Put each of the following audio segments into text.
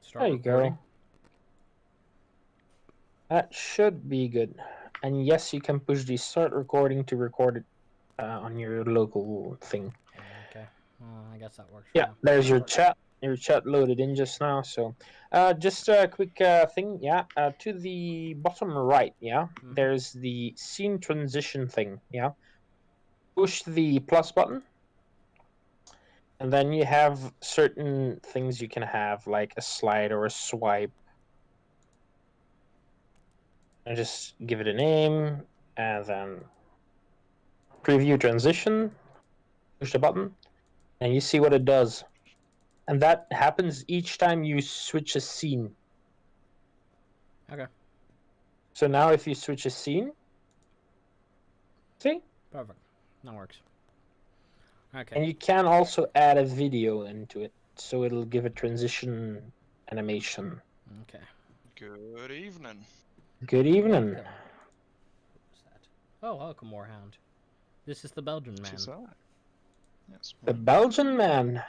Start There you recording. go. That should be good. And yes, you can push the start recording to record it on your local thing. Okay. I guess that works for Yeah, now. there's your chat. Your chat loaded in just now. So, just a quick thing. Yeah, to the bottom right. Yeah, there's the scene transition thing. Yeah, push the plus button, and then you have certain things you can have, like a slide or a swipe. And just give it a name, and then preview transition. Push the button, and you see what it does. And that happens each time you switch a scene. Okay. So now if you switch a scene, see? Perfect. That works. Okay. And you can also add a video into it, so it'll give a transition animation. Okay. Good evening. Good evening. Welcome. Who's that? Oh, welcome, Warhound. This is the Belgian man. Tis I. Yes. The Belgian man.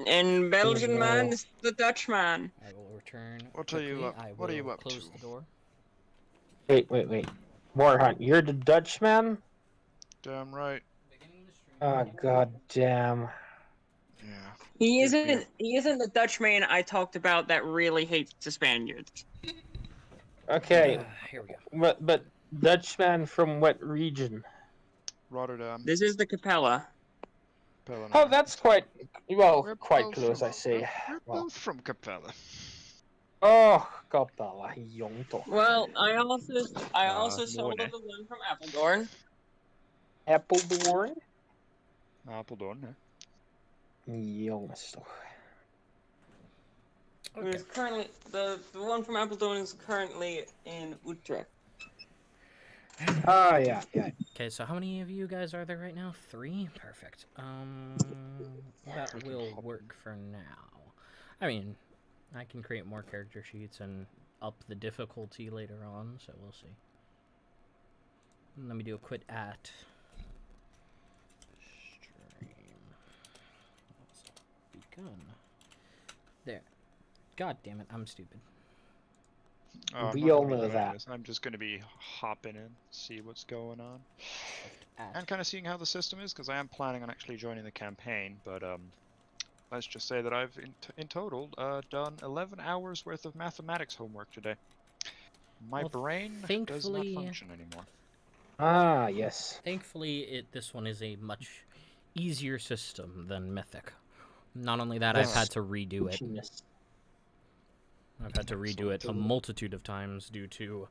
And Belgian Yeah. man is the Dutch man. I will return. What are you quickly. up- I what are you will up close to? the door. Wait. Warhunt, you're the Dutch man? Damn right. Oh, god damn. Yeah. He Good deal. isn't the Dutch man I talked about that really hates the Spaniards. Okay, Here we go. but Dutchman from what region? Rotterdam. This is the Capella. Capella. Oh, that's quite We're quite both close, from- I say. We're Well. both from Capella. Oh, Kapala, jong toch. Well, I also sold morning. the one from Appledorn. Appeldoorn? Apeldoorn, hè? Jongens toch. It is currently the one from Appledorn is currently in Utrecht. Ah, yeah. Okay, so how many of you guys are there right now? 3? Perfect. That We can will hop work for now. I mean, I can create more character sheets and up the difficulty later on, so we'll see. Let me do a quit at stream. Begun. There. God damn it, I'm stupid. Oh, I'm We not all gonna be know doing that. this. I'm just going to be hopping in, see what's going on. At. And kind of seeing how the system is, because I am planning on actually joining the campaign, but let's just say that I've in total done 11 hours worth of mathematics homework today. My Well, brain does not thankfully- function anymore. Ah, yes. Thankfully, this one is a much easier system than Mythic. Not only that, I've Yes. had to redo it. Genius. I've had to redo it a multitude of times due to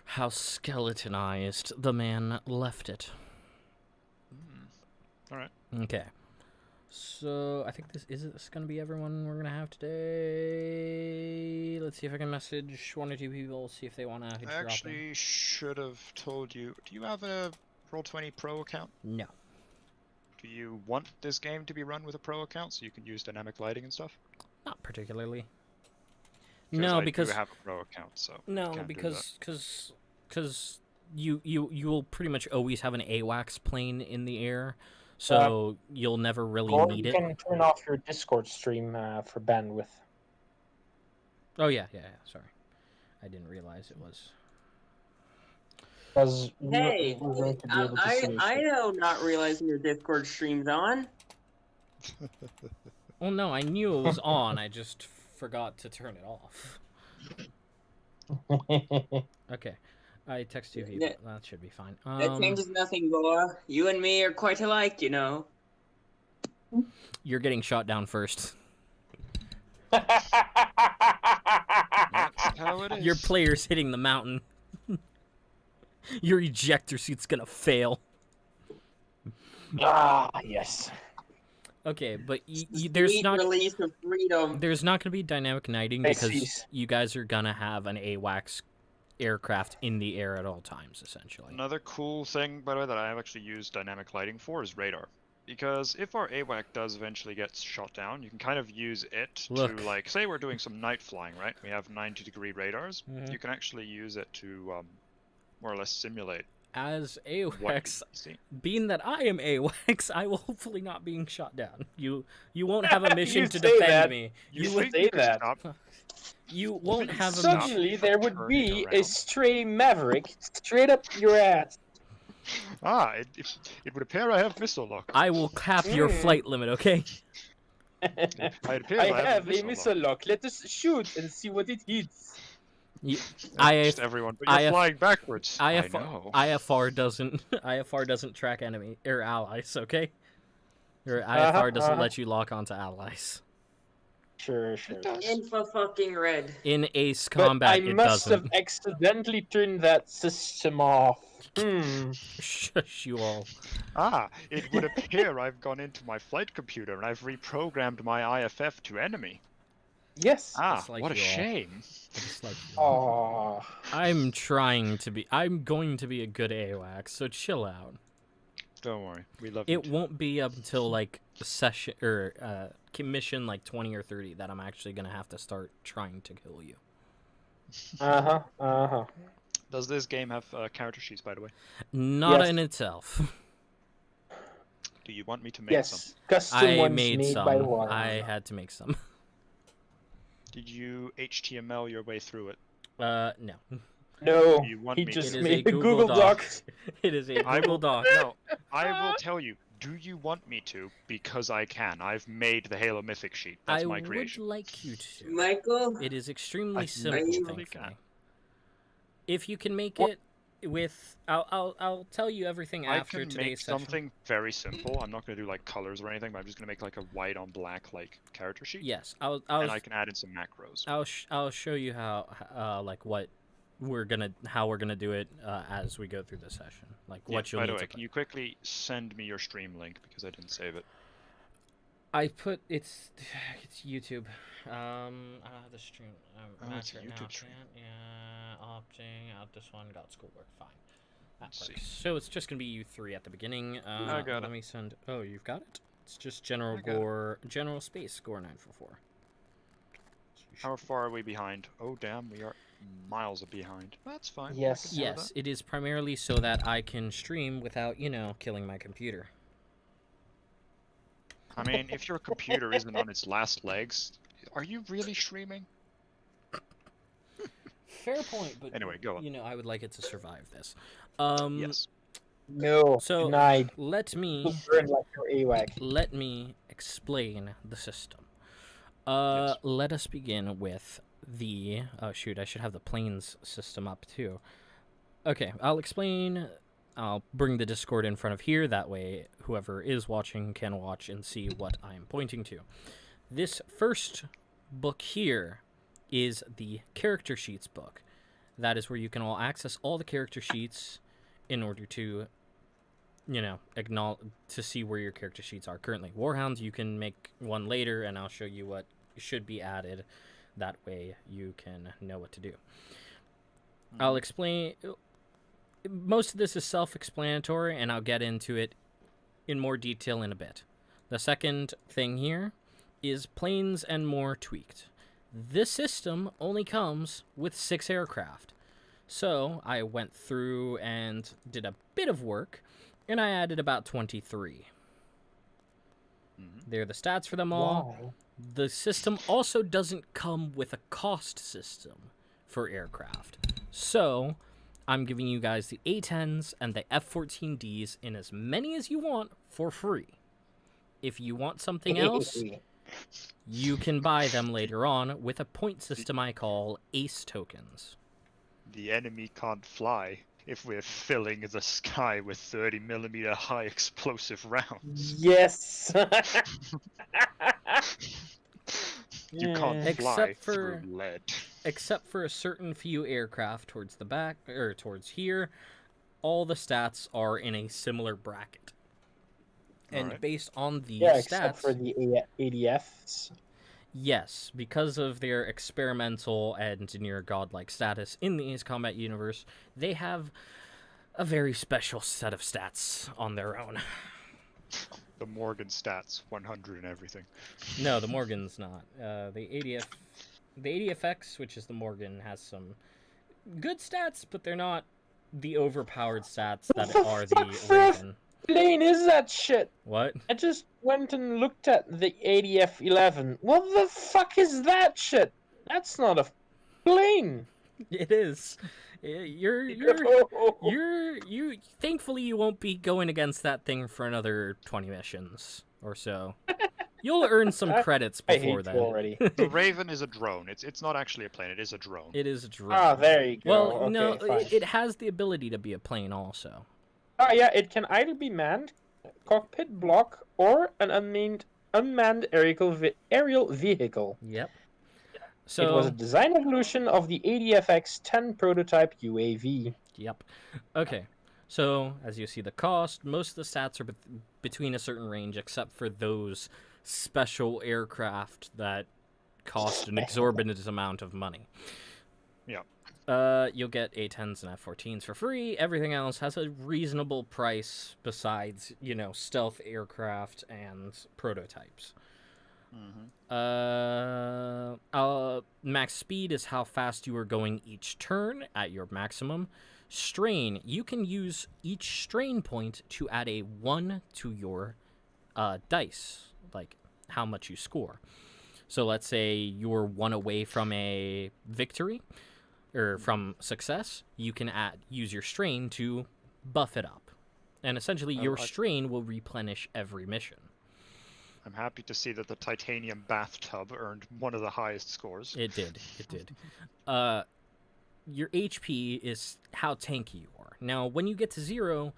how skeletonized the man left it. Alright. Okay. So, I think this going to be everyone we're going to have today. Let's see if I can message 1 or 2 people, see if they want to I drop actually should have told you. Do you have a Roll20 Pro account? in. No. Do you want this game to be run with a Pro account so you can use dynamic lighting and stuff? Not particularly. 'Cause No, I because do have a Pro account, so no, can't do because you will pretty much always have an AWACS plane in the air, so you'll never really Or need you it. can turn off your Discord stream for bandwidth. Oh yeah. Sorry, I didn't realize it was. Because Hey, we're going to be able to see your I shit. know not realizing your Discord stream's on. Well, no, I knew it was on. I just forgot to turn it off. Okay, I text 2 people. Yeah. That should be fine. That changes nothing, Laura. You and me are quite alike, you know. You're getting shot down first. That's how it is. Your player's hitting the mountain. Your ejector seat's gonna fail. Ah, yes. Okay, but there's Sweet not release of freedom. there's not gonna be dynamic knighting I because see. you guys are gonna have an AWACS aircraft in the air at all times, essentially. Another cool thing, by the way, that I have actually used dynamic lighting for is radar. Because if our AWAC does eventually get shot down, you can kind of use it Look. to, like, say we're doing some night flying, right? We have 90-degree radars. Mhm. You can actually use it to more or less simulate As What did AWACS, you see? being that I am AWACS, I will hopefully not being shot down. You won't have a mission You to say defend that. me. You will- say that. You won't you have a stop mission. Suddenly, from there would turning be a around? stray maverick straight up your ass. It would appear I have missile lock. I will cap your flight limit, okay? It appears I I have a missile missile lock. Let us shoot and see what it hits. Just everyone, but you're flying backwards. I know. IFR doesn't track enemy or allies, okay? Or IFR doesn't let you lock onto allies. Sure. Info-fucking red. In Ace But Combat, I it must doesn't. have accidentally turned that system off. Shush you all. It would appear I've gone into my flight computer and I've reprogrammed my IFF to enemy. Yes. Dislike What a you all. shame. I dislike you all. Oh. I'm going to be a good AWACS, so chill out. Don't worry, we love you. It won't be up until like session or mission like 20 or 30 that I'm actually gonna have to start trying to kill you. Does this game have character sheets, by the way? Not Yes. in itself. Do you want me to make some? Yes. Custom I ones made made some. by one. I had to make some. Did you HTML your way through it? No. No, You want he me just to- It is made a a Google Google Doc. Doc. It is a I Google will Doc. No, I will tell you. Do you want me to? Because I can. I've made the Halo Mythic sheet. That's I my would creation. like you to. Michael, It is extremely I simple, really thankfully. can. If you can make What? it with, I'll tell you everything I after can today's make session. something very simple. I'm not going to do like colors or anything, but I'm just going to make like a white on black like character sheet. Yes, And I can add in some macros. I'll show you how like what how we're gonna do it as we go through the session. Like what you'll By need the way, to can put. you quickly send me your stream link because I didn't save it? I put it's YouTube. The stream. it's a right now, YouTube stream. Yeah, opting out this one. Got schoolwork. Fine. That Let's see. works. So it's just gonna be you three at the beginning. I got let it. me send. Oh, you've got it. It's just general I got it. gore, general space score 944. How far are we behind? Oh damn, we are miles behind. That's fine. I Yes. can deal with Yes, that. it is primarily so that I can stream without, killing my computer. I mean, if your computer isn't on its last legs, are you really streaming? Fair point, but Anyway, go on. I would like it to survive this. Yes. No. So Denied. let me Burn like your AWAC. explain the system. Yes. Let us begin with the I should have the planes system up too. Okay, I'll explain. I'll bring the Discord in front of here, that way whoever is watching can watch and see what I'm pointing to. This first book here is the character sheets book. That is where you can all access all the character sheets in order to, acknowledge to see where your character sheets are currently. Warhounds, you can make one later, and I'll show you what should be added. That way you can know what to do. I'll explain. Most of this is self-explanatory, and I'll get into it in more detail in a bit. The second thing here is planes and more tweaked. This system only comes with 6 aircraft. So I went through and did a bit of work, and I added about 23. They're the stats for them all. Wow. The system also doesn't come with a cost system for aircraft. So I'm giving you guys the A-10s and the F-14Ds in as many as you want for free. If you want something else, you can buy them later on with a point system I call ACE tokens. The enemy can't fly if we're filling the sky with 30mm high explosive rounds. Yes. You can't Except fly for- through lead. Except for a certain few aircraft towards the back, or towards here, all the stats are in a similar bracket. And Alright. based on the Yeah, stats, except for the ADFs. yes, because of their experimental and near godlike status in the Ace Combat universe, they have a very special set of stats on their own. The Morgan stats, 100 and everything. No, the Morgan's not. The ADFX, which is the Morgan, has some good stats, but they're not the overpowered stats that What the are fuck the for a Raven. plane is that shit? What? I just went and looked at the ADF-11. What the fuck is that shit? That's not a plane. It is. You. Thankfully, you won't be going against that thing for another 20 missions or so. You'll earn some credits I before hate then. you already. The Raven is a drone. It's not actually a plane. It is a drone. It is a drone. Ah, there you go. Well, okay, no, fine. it has the ability to be a plane also. Oh yeah, it can either be manned, cockpit block, or an unmanned aerial vehicle. Yep. It was a So, design evolution of the ADF-X-10 prototype UAV. yep. Okay. So, as you see the cost, most of the stats are between a certain range, except for those special aircraft that cost an exorbitant amount of money. Yeah. You'll get A-10s and F-14s for free. Everything else has a reasonable price besides, stealth aircraft and prototypes. Max speed is how fast you are going each turn at your maximum. Strain, you can use each strain point to add a 1 to your dice, like how much you score. So let's say you're 1 away from a victory, or from success, you can use your strain to buff it up. And essentially, your strain will replenish every mission. I'm happy to see that the titanium bathtub earned one of the highest scores. It did. Your HP is how tanky you are. Now, when you get to 0,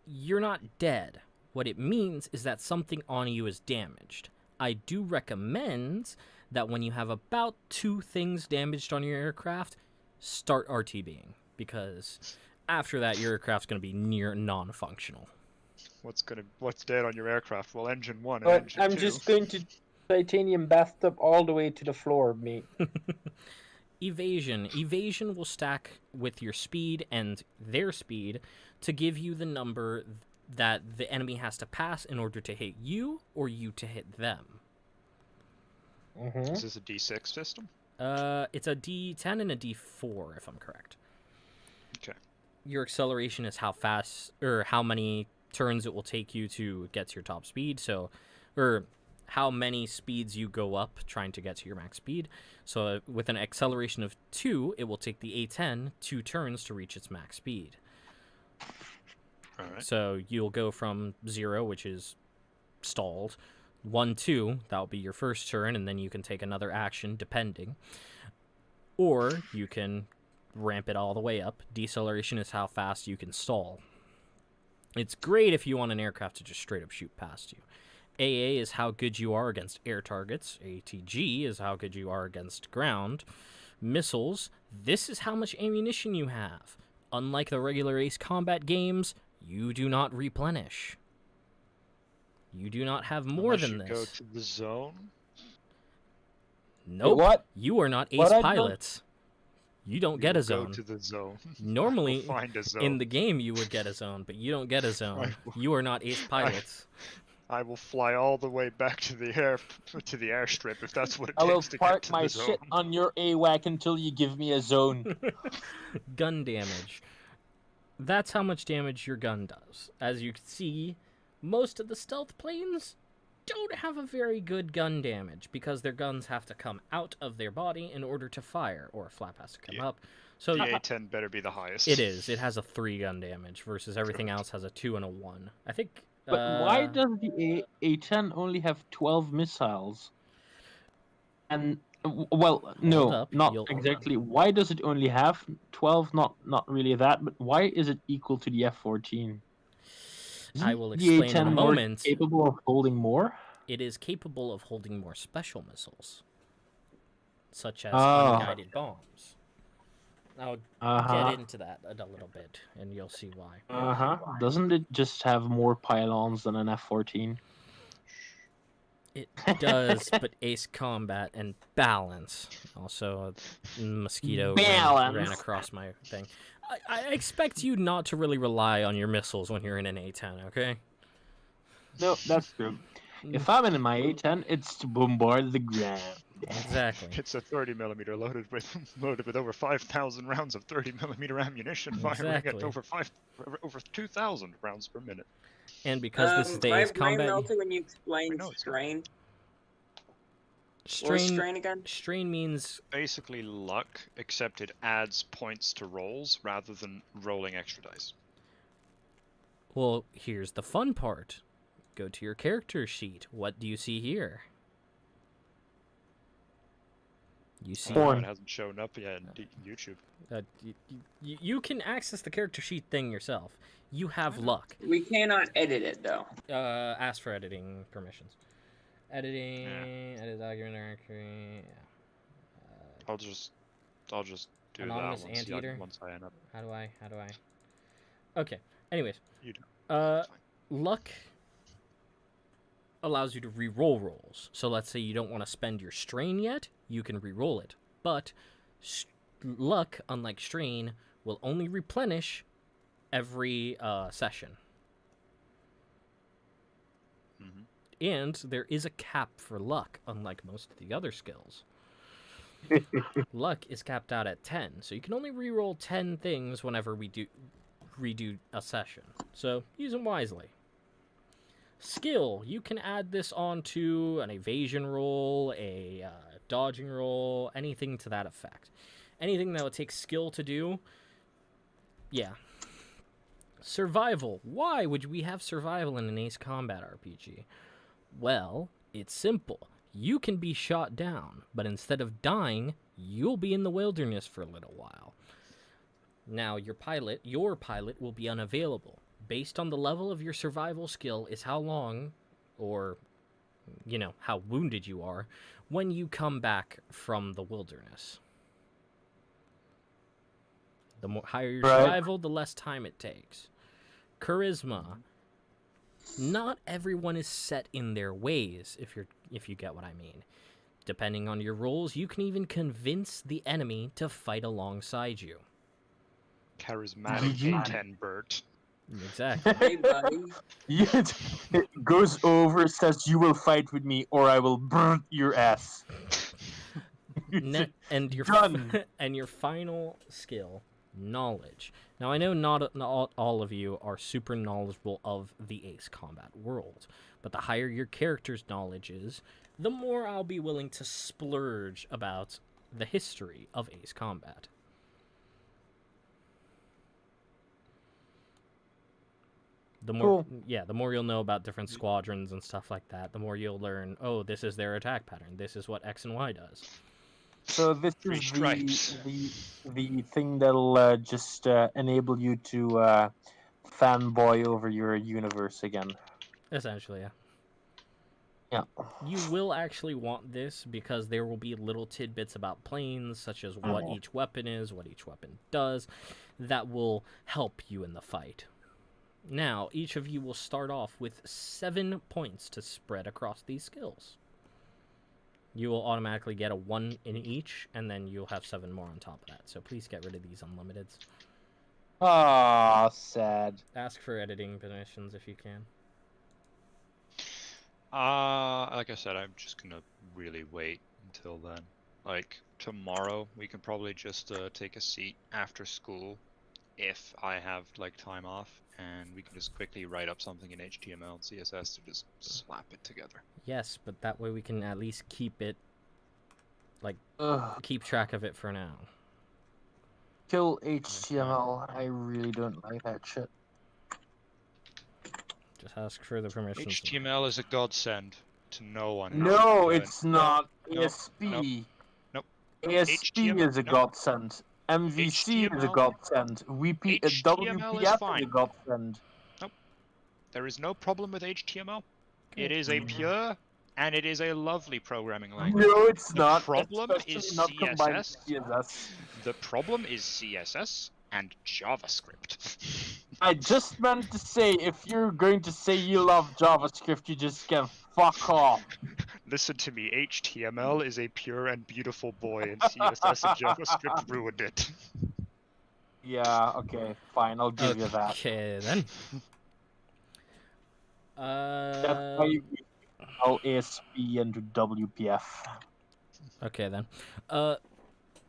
you're not dead. What it means is that something on you is damaged. I do recommend that when you have about 2 things damaged on your aircraft, start RTBing, because after that, your aircraft's going to be near non-functional. What's dead on your aircraft? Well, engine 1 and But engine I'm 2. just going to titanium bathtub all the way to the floor, mate. Evasion. Evasion will stack with your speed and their speed to give you the number that the enemy has to pass in order to hit you or you to hit them. Is this a D6 system? It's a D10 and a D4, if I'm correct. Okay. Your acceleration is how fast or how many turns it will take you to get to your top speed. So, or how many speeds you go up trying to get to your max speed. So with an acceleration of 2, it will take the A10 2 turns to reach its max speed. All right. So you'll go from 0, which is stalled, 1, 2, that'll be your first turn, and then you can take another action depending. Or you can ramp it all the way up. Deceleration is how fast you can stall. It's great if you want an aircraft to just straight up shoot past you. AA is how good you are against air targets. ATG is how good you are against ground. Missiles, this is how much ammunition you have. Unlike the regular Ace Combat games, you do not replenish. You do not have more Unless than you this. go to the zone. Nope. What? You are not Ace What I don't- pilots. You don't get a zone. Go to the zone. Normally, We'll find a zone. in the game, you would get a zone, but you don't get a zone. You are not Ace pilots. I will fly all the way back to the airstrip if that's what it I will takes to get park to my the zone. shit on your AWAC until you give me a zone. Gun damage. That's how much damage your gun does. As you can see, most of the stealth planes don't have a very good gun damage because their guns have to come out of their body in order to fire, or a flap has to come up. So The A10 better be the highest. it is. It has a 3 gun damage versus everything else has a 2 and a 1. I think. But why does the A10 only have 12 missiles? And well, no, up, not you'll- exactly. Why does it only have 12? Not really that, but why is it equal to the F-14? I will Isn't the explain in a A10 more moment. capable of holding more? It is capable of holding more special missiles, such as Ah. unguided bombs. I'll Uh-huh. get into that a little bit, and you'll see why. Uh-huh. Doesn't it just have more pylons than an F-14? It does, but Ace Combat and balance. Also, a mosquito ran across my thing. I expect you not to really rely on your missiles when you're in an A-10, okay? No, that's true. If I'm in my A-10, it's to bombard the ground. Exactly. It's a 30mm loaded with over 5,000 rounds of 30mm ammunition, firing at Exactly. over 2,000 rounds per minute. And because this is the My Ace brain Combat, melted when you explained No, it's not. strain. What was strain again? strain means Basically luck, except it adds points to rolls rather than rolling extra dice. well, here's the fun part. Go to your character sheet. What do you see here? You see Porn. It hasn't shown up yet in YouTube. you can access the character sheet thing yourself. You have luck. We cannot edit it though. Ask for editing permissions. Editing, edit document directory. Yeah. I'll just do Anonymous that Anteater? once I end up. How do I? Okay. Anyways, You do. luck allows you to re-roll rolls. So let's say you don't want to spend your strain yet, you can re-roll it. But luck, unlike strain, will only replenish every session. Mm-hmm. And there is a cap for luck, unlike most of the other skills. Luck is capped out at 10, so you can only re-roll 10 things whenever we redo a session. So use them wisely. Skill, you can add this onto an evasion roll, a dodging roll, anything to that effect. Anything that would take skill to do, yeah. Survival. Why would we have survival in an Ace Combat RPG? Well, it's simple. You can be shot down, but instead of dying, you'll be in the wilderness for a little while. Now, your pilot will be unavailable. Based on the level of your survival skill is how long, or, how wounded you are, when you come back from the wilderness. The higher your survival, the less time it takes. Charisma. Not everyone is set in their ways, if you get what I mean. Depending on your roles, you can even convince the enemy to fight alongside you. Charismatic A10 Bert. Exactly. Hey, buddy. It goes over, says, "You will fight with me, or I will burn your ass." And your Done. And your final skill, knowledge. Now I know not all of you are super knowledgeable of the Ace Combat world, but the higher your character's knowledge is, the more I'll be willing to splurge about the history of Ace Combat. The more, the more you'll know about different squadrons and stuff like that, the more you'll learn, oh, this is their attack pattern. This is what X and Y does. So this is the thing that'll just enable you to fanboy over your universe again. Essentially, yeah. Yeah. You will actually want this because there will be little tidbits about planes, such as what each weapon is, what each weapon does, that will help you in the fight. Now, each of you will start off with 7 points to spread across these skills. You will automatically get a 1 in each, and then you'll have 7 more on top of that. So please get rid of these unlimiteds. Ah, sad. Ask for editing permissions if you can. Like I said, I'm just gonna really wait until then. Like, tomorrow, we can probably just take a seat after school, if I have, like, time off, and we can just quickly write up something in HTML and CSS to just slap it together. Yes, but that way we can at least keep it, keep track of it for now. Kill HTML. I really don't like that shit. Just ask for the permissions. HTML is a godsend to no one. No, it's not. No, ASP. Nope. ASP is a godsend. MVC is a godsend. HTML is fine. WPF is a godsend. Nope. There is no problem with HTML. It is a pure and it is a lovely programming language. No, it's not. The problem is not combined with CSS. CSS. The problem is CSS and JavaScript. I just meant to say, if you're going to say you love JavaScript, you just can fuck off. Listen to me, HTML is a pure and beautiful boy, and CSS and JavaScript ruined it. Yeah, okay, fine, I'll give you that. Okay, then. That's why you ASP into WPF. Okay, then.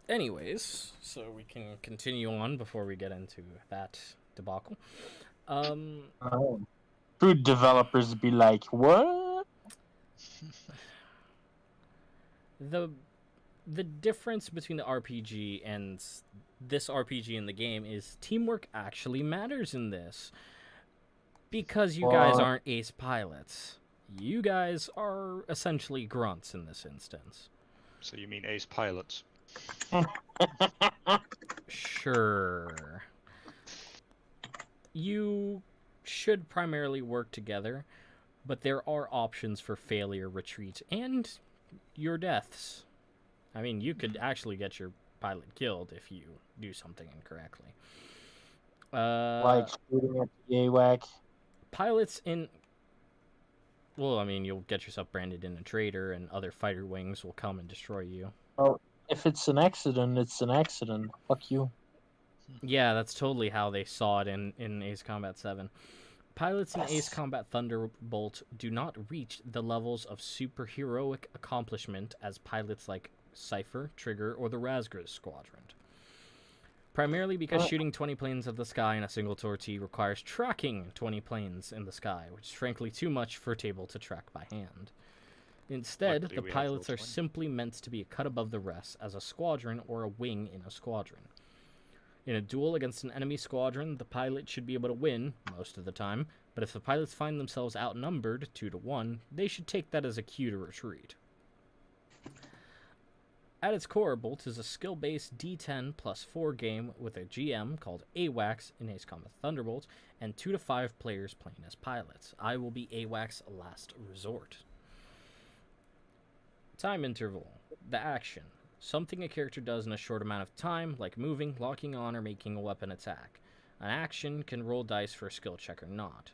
Anyways, so we can continue on before we get into that debacle. Oh. Food developers be like, what? The difference between the RPG and this RPG in the game is teamwork actually matters in this. Because you guys aren't ace pilots. You guys are essentially grunts in this instance. So you mean ace pilots? Sure. You should primarily work together, but there are options for failure, retreat, and your deaths. I mean, you could actually get your pilot killed if you do something incorrectly. Like shooting at the AWAC. Pilots in... Well, I mean, you'll get yourself branded in a traitor, and other fighter wings will come and destroy you. Well, if it's an accident, it's an accident. Fuck you. Yeah, that's totally how they saw it in Ace Combat 7. Pilots in Ace Combat Thunderbolt do not reach the levels of superheroic accomplishment as pilots like Cypher, Trigger, or the Razgriz Squadron. Primarily because shooting 20 planes of the sky in a single sortie requires tracking 20 planes in the sky, which is frankly too much for a table to track by hand. Instead, Luckily, the we have pilots are Roll20. simply meant to be a cut above the rest as a squadron or a wing in a squadron. In a duel against an enemy squadron, the pilot should be able to win, most of the time, but if the pilots find themselves outnumbered 2-1, they should take that as a cue to retreat. At its core, Bolt is a skill-based D10 plus 4 game with a GM called AWACS in Ace Combat Thunderbolt, and 2 to 5 players playing as pilots. I will be AWACS' last resort. Time interval. The action. Something a character does in a short amount of time, like moving, locking on, or making a weapon attack. An action can roll dice for a skill check or not.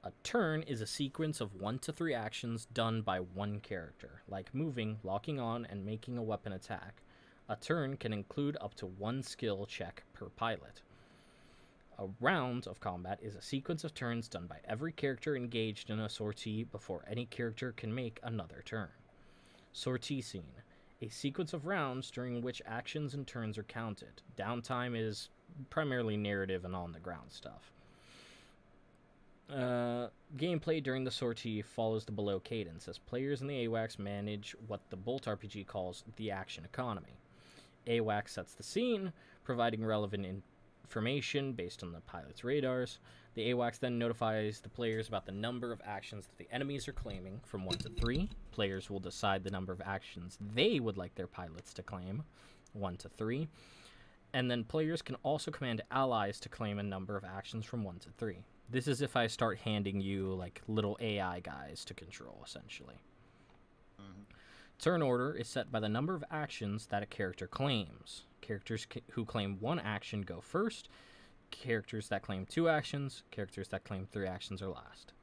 A turn is a sequence of 1 to 3 actions done by one character, like moving, locking on, and making a weapon attack. A turn can include up to 1 skill check per pilot. A round of combat is a sequence of turns done by every character engaged in a sortie before any character can make another turn. Sortie scene. A sequence of rounds during which actions and turns are counted. Downtime is primarily narrative and on-the-ground stuff. Gameplay during the sortie follows the below cadence, as players in the AWACS manage what the Bolt RPG calls the action economy. AWACS sets the scene, providing relevant information based on the pilot's radars. The AWACS then notifies the players about the number of actions that the enemies are claiming from 1 to 3. Players will decide the number of actions they would like their pilots to claim, 1 to 3. And then players can also command allies to claim a number of actions from 1 to 3. This is if I start handing you, like, little AI guys to control, essentially. Turn order is set by the number of actions that a character claims. Characters who claim 1 action go first. Characters that claim 2 actions. Characters that claim 3 actions are last.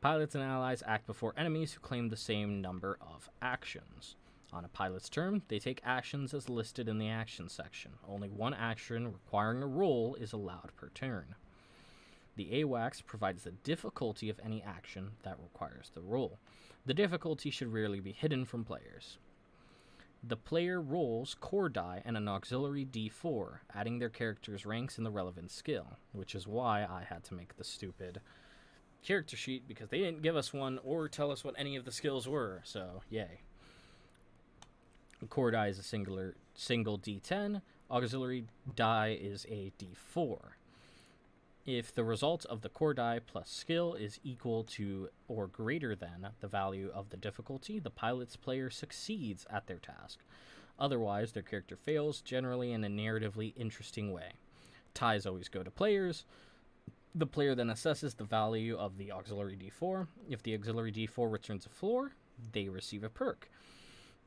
Pilots and allies act before enemies who claim the same number of actions. On a pilot's turn, they take actions as listed in the action section. Only 1 action requiring a roll is allowed per turn. The AWACS provides the difficulty of any action that requires the roll. The difficulty should rarely be hidden from players. The player rolls core die and an auxiliary d4, adding their character's ranks in the relevant skill, which is why I had to make the stupid character sheet, because they didn't give us one or tell us what any of the skills were, so yay. Core die is a single d10, auxiliary die is a d4. If the result of the core die plus skill is equal to or greater than the value of the difficulty, the pilot's player succeeds at their task. Otherwise, their character fails, generally in a narratively interesting way. Ties always go to players. The player then assesses the value of the auxiliary d4. If the auxiliary d4 returns a floor, they receive a perk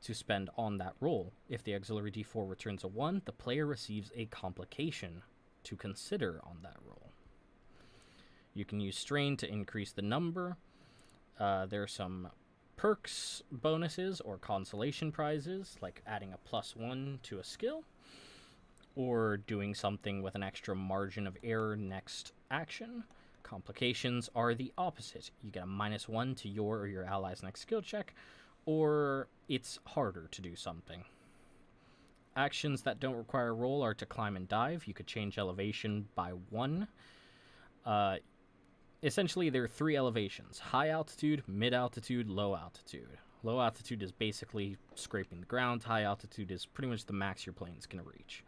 to spend on that roll. If the auxiliary d4 returns a 1, the player receives a complication to consider on that roll. You can use strain to increase the number. There are some perks bonuses or consolation prizes, like adding a +1 to a skill, or doing something with an extra margin of error next action. Complications are the opposite. You get a -1 to your or your ally's next skill check, or it's harder to do something. Actions that don't require a roll are to climb and dive. You could change elevation by 1. Essentially, there are 3 elevations: high altitude, mid altitude, low altitude. Low altitude is basically scraping the ground. High altitude is pretty much the max your plane's going to reach.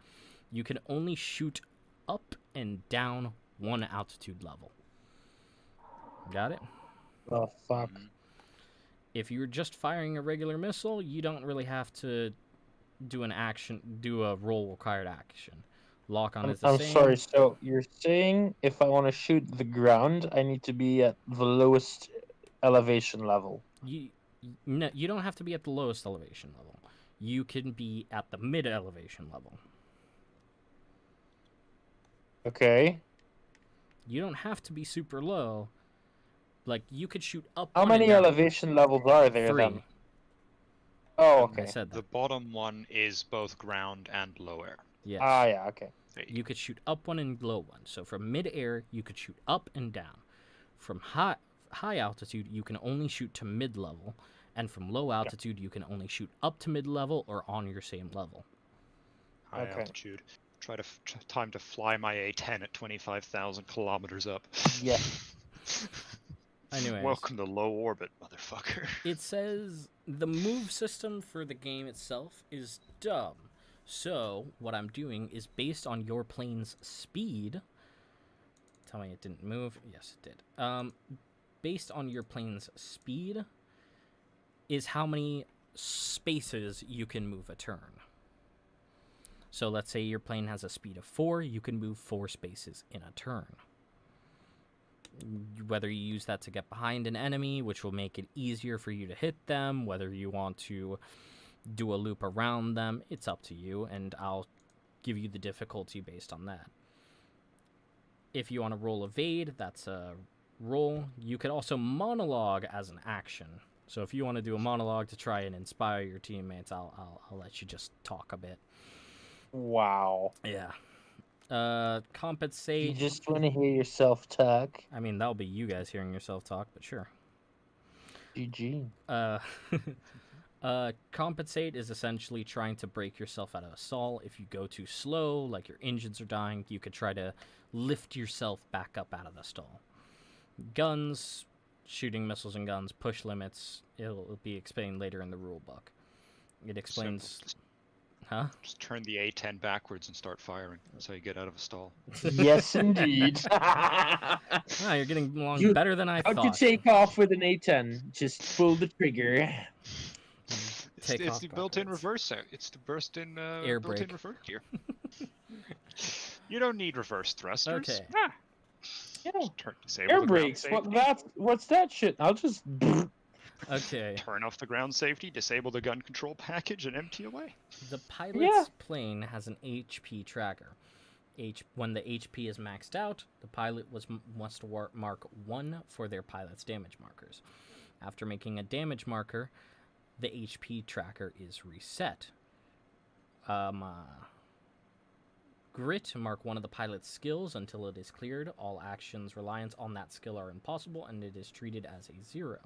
You can only shoot up and down 1 altitude level. Got it? Oh, fuck. If you're just firing a regular missile, you don't really have to do a roll required action. Lock on is the I'm same. sorry, so you're saying if I want to shoot the ground, I need to be at the lowest elevation level? No, you don't have to be at the lowest elevation level. You can be at the mid elevation level. Okay. You don't have to be super low. Like, you could shoot up. How 1 and many down. elevation levels are there 3. then? Oh, I okay. said The that. bottom one is both ground and low air. Yes. Yeah, okay. There you You could shoot up 1 and low 1. So from mid-air, you could shoot up and down. From high altitude, you can only shoot to mid-level. And from low altitude, you can only shoot up to mid-level or on your same level. High Okay. altitude. Try to time to fly my A-10 at 25,000 kilometers up. Yeah. Anyways. Welcome to low orbit, motherfucker. It says the move system for the game itself is dumb. So what I'm doing is based on your plane's speed. Tell me it didn't move. Yes, it did. Based on your plane's speed is how many spaces you can move a turn. So let's say your plane has a speed of 4, you can move 4 spaces in a turn. Whether you use that to get behind an enemy, which will make it easier for you to hit them, whether you want to do a loop around them, it's up to you, and I'll give you the difficulty based on that. If you want to roll evade, that's a roll. You could also monologue as an action. So if you want to do a monologue to try and inspire your teammates, I'll let you just talk a bit. Wow. Yeah. You Compensate. just want to hear yourself talk. I mean, that'll be you guys hearing yourself talk, but sure. GG. Compensate is essentially trying to break yourself out of a stall. If you go too slow, like your engines are dying, you could try to lift yourself back up out of the stall. Guns, shooting missiles and guns, push limits. It'll be explained later in the rule book. It explains... Huh? Just turn the A-10 backwards and start firing. That's how you get out of a stall. Yes, indeed. Ah, you're getting along better than I How'd thought. you take off with an A10? Just pull the trigger. Take It's off the built-in backwards. reverse. It's the built-in Air built-in brake. reverse gear. You don't need reverse thrusters. Okay. Ah, Yeah. disable Air the ground brakes. safety. What's that shit? I'll just. Okay. Turn off the ground safety, disable the gun control package, and empty away. The pilot's plane has an HP tracker. When the HP is maxed out, the pilot must mark 1 for their pilot's damage markers. After making a damage marker, the HP tracker is reset. Grit, mark 1 of the pilot's skills until it is cleared. All actions reliant on that skill are impossible, and it is treated as a 0.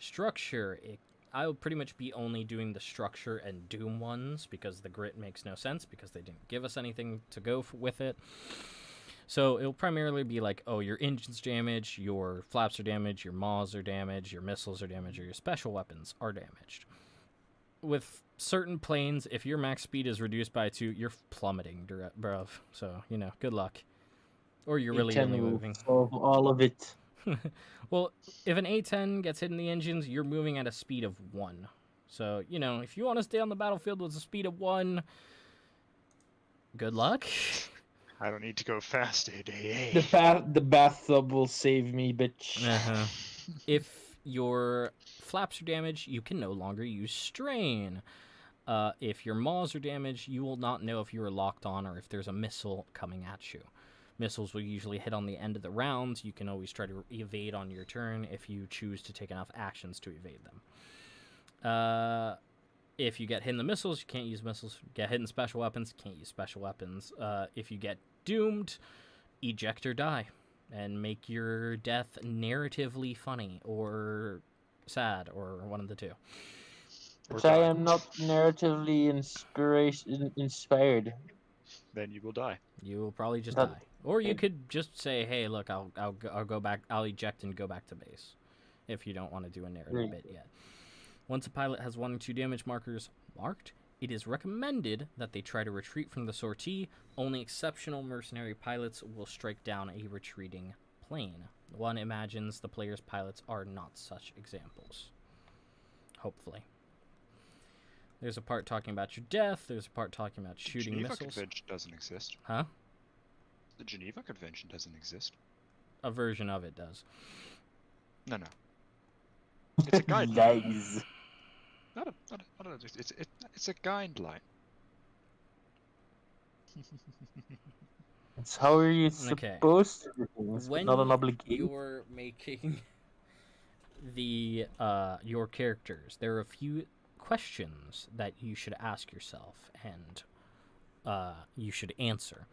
Structure, I will pretty much be only doing the structure and doom ones because the grit makes no sense because they didn't give us anything to go with it. So it'll primarily be like, oh, your engine's damaged, your flaps are damaged, your maws are damaged, your missiles are damaged, or your special weapons are damaged. With certain planes, if your max speed is reduced by 2, you're plummeting, bruv. So, good luck. Or you're really only moving. Solve all of it. Well, if an A-10 gets hit in the engines, you're moving at a speed of 1. So, if you want to stay on the battlefield with a speed of 1, good luck. I don't need to go fast, ADA. The bathtub will save me, bitch. Uh-huh. If your flaps are damaged, you can no longer use strain. If your maws are damaged, you will not know if you are locked on or if there's a missile coming at you. Missiles will usually hit on the end of the round. You can always try to evade on your turn if you choose to take enough actions to evade them. If you get hit in the missiles, you can't use missiles. Get hit in special weapons, can't use special weapons. If you get doomed, eject or die. And make your death narratively funny or sad or one of the two. Or Which I die. am not narratively inspired. Then you will die. You will probably just That- die, or you could just say, "Hey, look, I'll go back. I'll eject and go back to base," if you don't want to do a narrative bit yet. Once a pilot has 1 or 2 damage markers marked, it is recommended that they try to retreat from the sortie. Only exceptional mercenary pilots will strike down a retreating plane. One imagines the player's pilots are not such examples. Hopefully. There's a part talking about your death. There's a part talking about shooting the Geneva missiles. Convention doesn't exist. Huh? The Geneva Convention doesn't exist. A version of it does. No. It's a guideline. Lies. It's a guideline. It's how are you Okay. supposed to do things, but When not an obligation. you're making the your characters, there are a few questions that you should ask yourself and you should answer.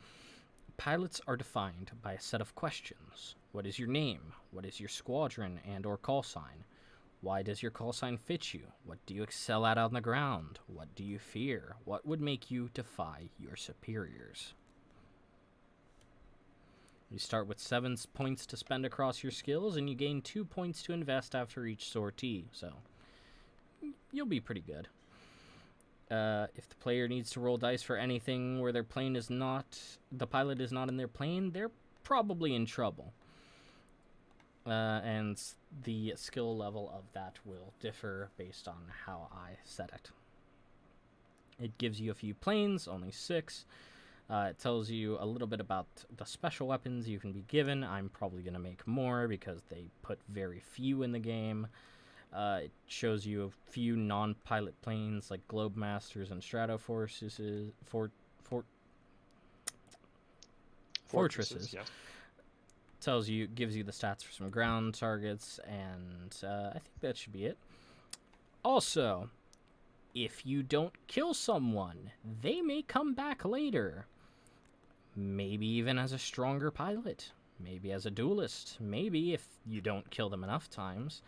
Pilots are defined by a set of questions. What is your name? What is your squadron and or call sign? Why does your call sign fit you? What do you excel at on the ground? What do you fear? What would make you defy your superiors? You start with 7 points to spend across your skills, and you gain 2 points to invest after each sortie, so you'll be pretty good. If the player needs to roll dice for anything where their plane is not, the pilot is not in their plane, they're probably in trouble. And the skill level of that will differ based on how I set it. It gives you a few planes, only 6. It tells you a little bit about the special weapons you can be given. I'm probably going to make more because they put very few in the game. It shows you a few non-pilot planes like Globemasters and Stratofortresses. Fortresses. Yes. Gives you the stats for some ground targets, and I think that should be it. Also, if you don't kill someone, they may come back later. Maybe even as a stronger pilot. Maybe as a duelist. Maybe, if you don't kill them enough times,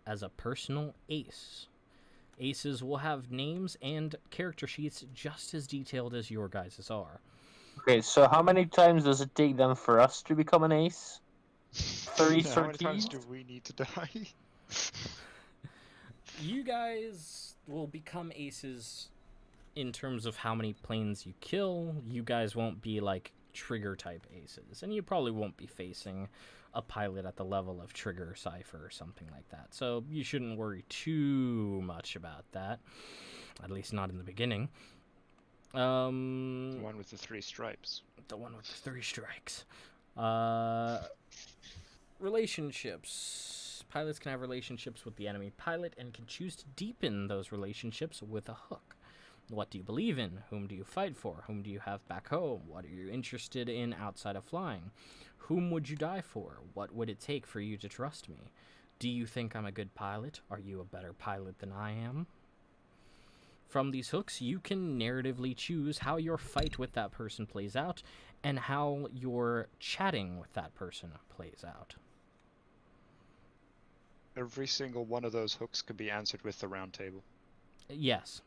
as a personal ace. Aces will have names and character sheets just as detailed as your guys' are. Okay, so how many times does it take then for us to become an ace? 30 How many times sorties? do we need to die? You guys will become aces in terms of how many planes you kill. You guys won't be like trigger type aces, and you probably won't be facing a pilot at the level of Trigger, Cypher, or something like that. So you shouldn't worry too much about that, at least not in the beginning. The one with the 3 stripes. The one with the 3 strikes. Relationships. Pilots can have relationships with the enemy pilot and can choose to deepen those relationships with a hook. What do you believe in? Whom do you fight for? Whom do you have back home? What are you interested in outside of flying? Whom would you die for? What would it take for you to trust me? Do you think I'm a good pilot? Are you a better pilot than I am? From these hooks, you can narratively choose how your fight with that person plays out and how your chatting with that person plays out. Every single one of those hooks could be answered with the round table. Yes.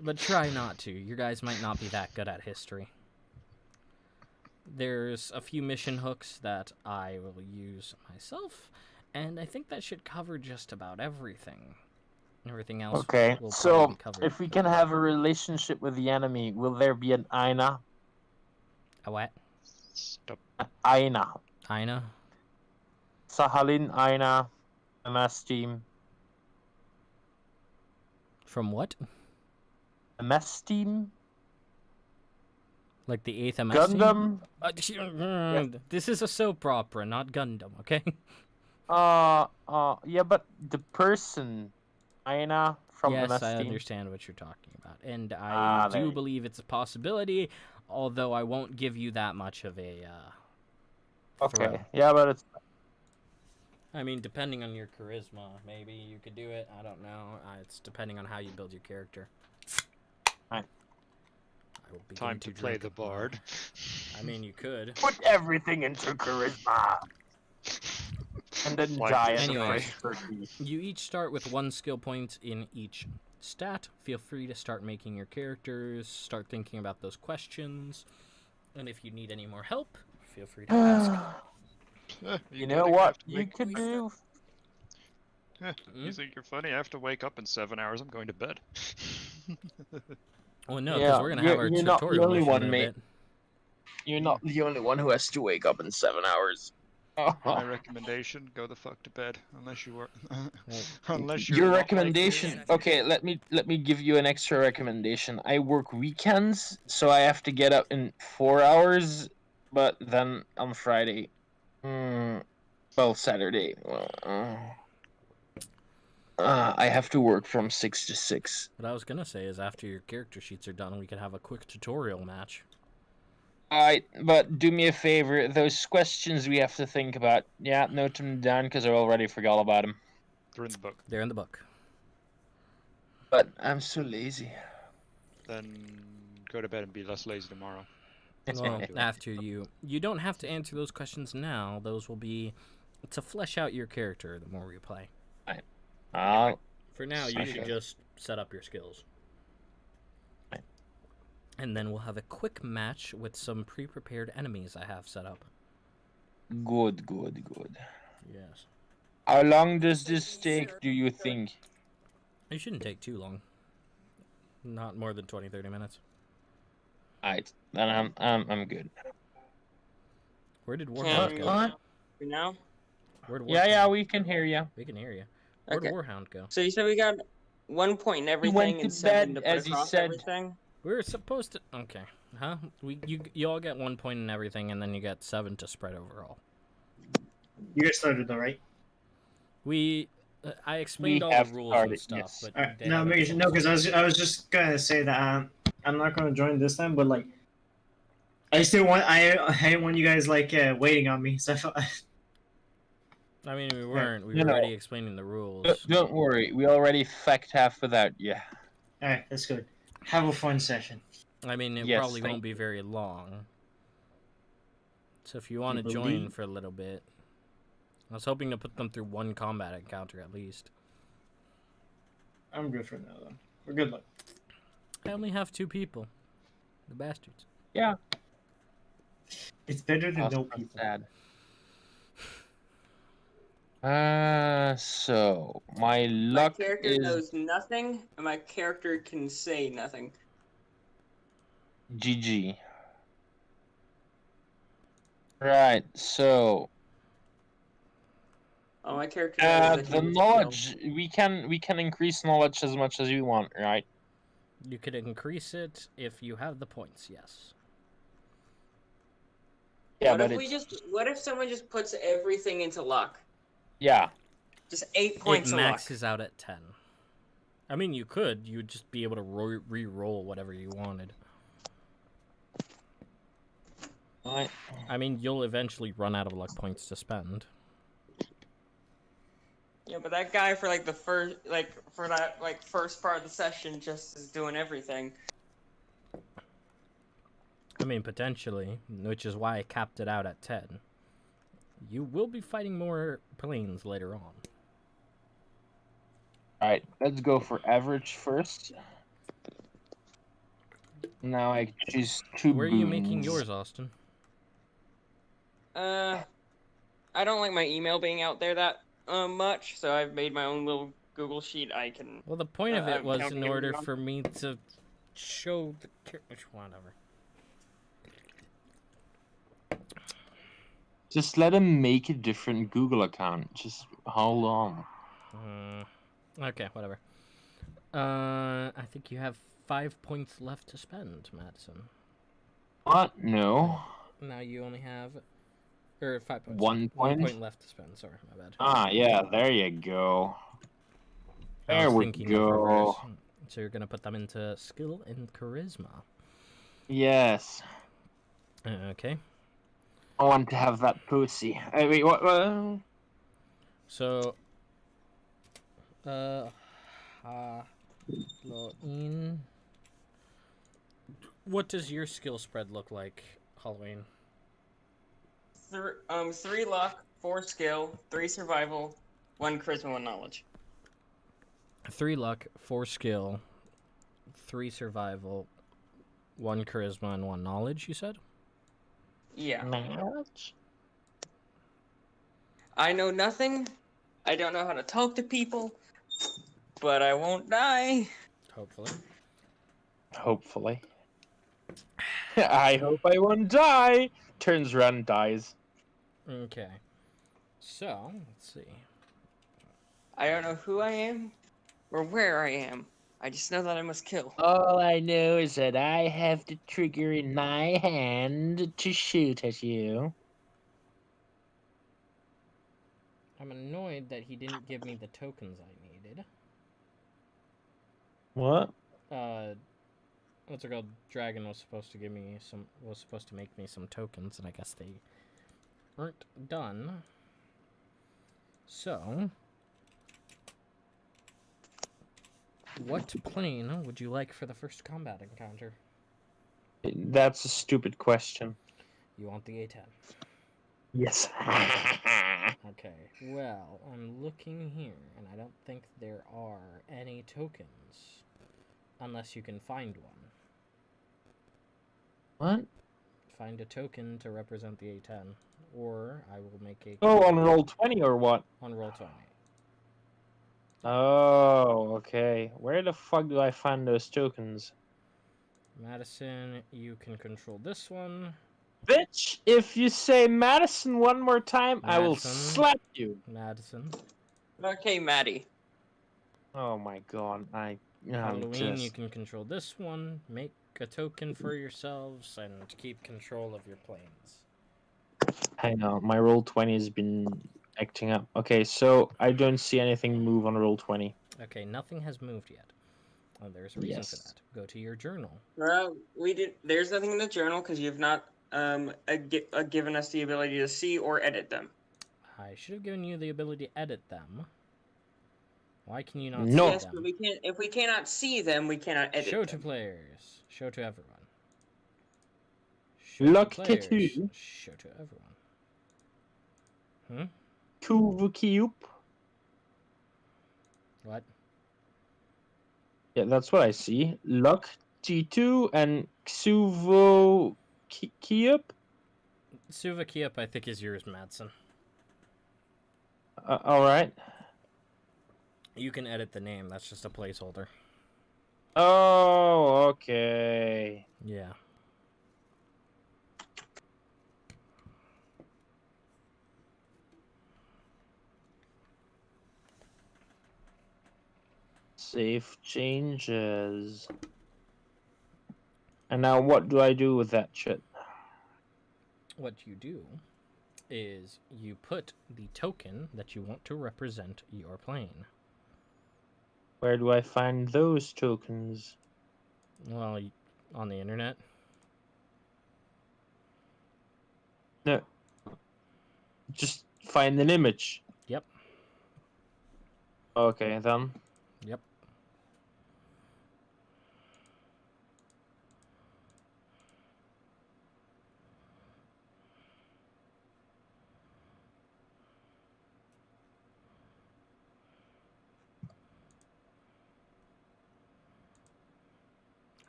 But try not to. Your guys might not be that good at history. There's a few mission hooks that I will use myself, and I think that should cover just about everything. Everything else Okay, will so probably be covered. if we can have a relationship with the enemy, will there be an Aina? A what? Stop. Aina. Aina? Sahalin, Aina, MS team. From what? MS team? Like the 8th MS team? Gundam? This is a soap opera, not Gundam, okay? Yeah, but the person, Aina from yes, MS I team. understand what you're talking about. And I there do you believe it's a possibility, although I won't give you that much of a Okay, throw. yeah, but it's... I mean, depending on your charisma, maybe you could do it. I don't know. It's depending on how you build your character. Fine. I will begin Time to play drink the up more. bard. I mean, you could. Put everything into charisma! And then Fly die through as a Anyways. fresh turkey. You each start with 1 skill point in each stat. Feel free to start making your characters, start thinking about those questions, and if you need any more help, feel free to ask. You know what you could do? You think you're funny? I have to wake up in 7 hours. I'm going to bed. Well, no, because we're going to have our you're not the tutorial only mission one, in a mate. bit. You're not the only one who has to wake up in 7 hours. My recommendation: go the fuck to bed, unless you work. Unless Your you're recommendation? Okay, let me give you an extra recommendation. I work weekends, so I have to get up in 4 hours, but then on Friday, Saturday, I have to work from 6 to 6. What I was going to say is after your character sheets are done, we could have a quick tutorial match. Alright, but do me a favor. Those questions we have to think about. Yeah, note them down because I already forgot about them. They're in the book. They're in the book. But I'm so lazy. Then go to bed and be less lazy tomorrow. Well, after you don't have to answer those questions now. Those will be to flesh out your character the more we play. For now, you should just set up your skills. And then we'll have a quick match with some pre-prepared enemies I have set up. Good. Yes. How long does this take, do you think? It shouldn't take too long. Not more than 20-30 minutes. Alright, then I'm good. Where did Warhound go? For now? Yeah, we can hear you. We can hear you. Where'd Warhound go? So you said we got 1 point in everything went to and 7 to bed, put as he across said. everything? We were supposed to... Okay. Huh? You all get 1 point in everything, and then you get 7 to spread overall. You guys started though, right? I explained all the rules and stuff, yes. but Alright, they no, haven't no, closed. because I was just gonna say that I'm not gonna join this time, but like, I didn't want you guys like waiting on me, so I felt. I mean, we weren't. We No, were no. already explaining the rules. Don't worry, we already fact half without you. Alright, that's good. Have a fun session. I mean, it Yes, probably thank won't be very long. So if you want to You join believe? for a little bit, I was hoping to put them through 1 combat encounter at least. I'm good for now though. We're good luck. I only have 2 people. The bastards. Yeah. It's better to That's know not people. sad. So my luck My character is knows nothing, and my character can say nothing. GG. Right, so Oh, my character knows that he the needs knowledge we can increase knowledge as much as we want, right? You could increase it if you have the points, yes. Yeah, what but if what if someone just puts everything into luck? yeah. Just 8 points It of luck. maxes out at 10. I mean, you could. You'd just be able to re-roll whatever you wanted. Right. I mean, you'll eventually run out of luck points to spend. Yeah, but that guy for like the first part of the session just is doing everything. I mean, potentially, which is why I capped it out at 10. You will be fighting more planes later on. Alright, let's go for average first. Now I choose 2 Where are you making boons. yours, Austin? I don't like my email being out there that much, so I've made my own little Google sheet. I can. Well, the point of it I'm was counting in order everything on. for me to show the... Whatever. Just let him make a different Google account. Just hold on. Okay, whatever. I think you have 5 points left to spend, Madison. What? No. Now you only have... Or 5 points. 1 1 point? point left to spend, sorry, my bad. Ah, yeah, there you go. I There was we thinking of go. reverse. So you're going to put them into skill and charisma. Yes. Okay. I want to have that pussy. Wait, what? So... in. What does your skill spread look like, Halloween? 3 luck, 4 skill, 3 survival, 1 charisma, 1 knowledge. 3 luck, 4 skill, 3 survival, 1 charisma, and 1 knowledge, you said? Yeah. Knowledge? I know nothing. I don't know how to talk to people, but I won't die. Hopefully. Hopefully. I hope I won't die. Turns around, dies. Okay. So, let's see. I don't know who I am or where I am. I just know that I must kill. All I know is that I have the trigger in my hand to shoot at you. I'm annoyed that he didn't give me the tokens I needed. What? What's it called? Dragon was supposed to give me some. Was supposed to make me some tokens, and I guess they weren't done. So, what plane would you like for the first combat encounter? That's a stupid question. You want the A10. Yes. Okay, well, I'm looking here, and I don't think there are any tokens. Unless you can find one. What? Find a token to represent the A10. Or I will make a... Oh, on roll 20 or what? On roll 20. Oh, okay. Where the fuck do I find those tokens? Madison, you can control this one. Bitch, if you say Madison one more time, I will Madison. slap you. Madison. Okay, Maddie. Oh my god, Halloween, you can control this one. Make a token for yourselves and keep control of your planes. I know, my roll 20 has been acting up. Okay, so I don't see anything move on roll 20. Okay, nothing has moved yet. Oh, there's a reason for Yes. that. Go to your journal. Well, we did. There's nothing in the journal because you've not given us the ability to see or edit them. I should have given you the ability to edit them. Why can you not No. see Yes, them? but we can't. If we cannot see them, we cannot edit Show them. to players. Show to everyone. Look to players. tattoo. Show to everyone. Kuvukiup. What? Yeah, that's what I see. Luck T2 and Xuvo Kiup. Suva Kiep, I think, is yours, Madsen. Alright. You can edit the name. That's just a placeholder. Oh, okay. Yeah. Save changes. And now what do I do with that shit? What you do is you put the token that you want to represent your plane. Where do I find those tokens? Well, on the internet. No. Just find an image. Yep. Okay, then. Yep.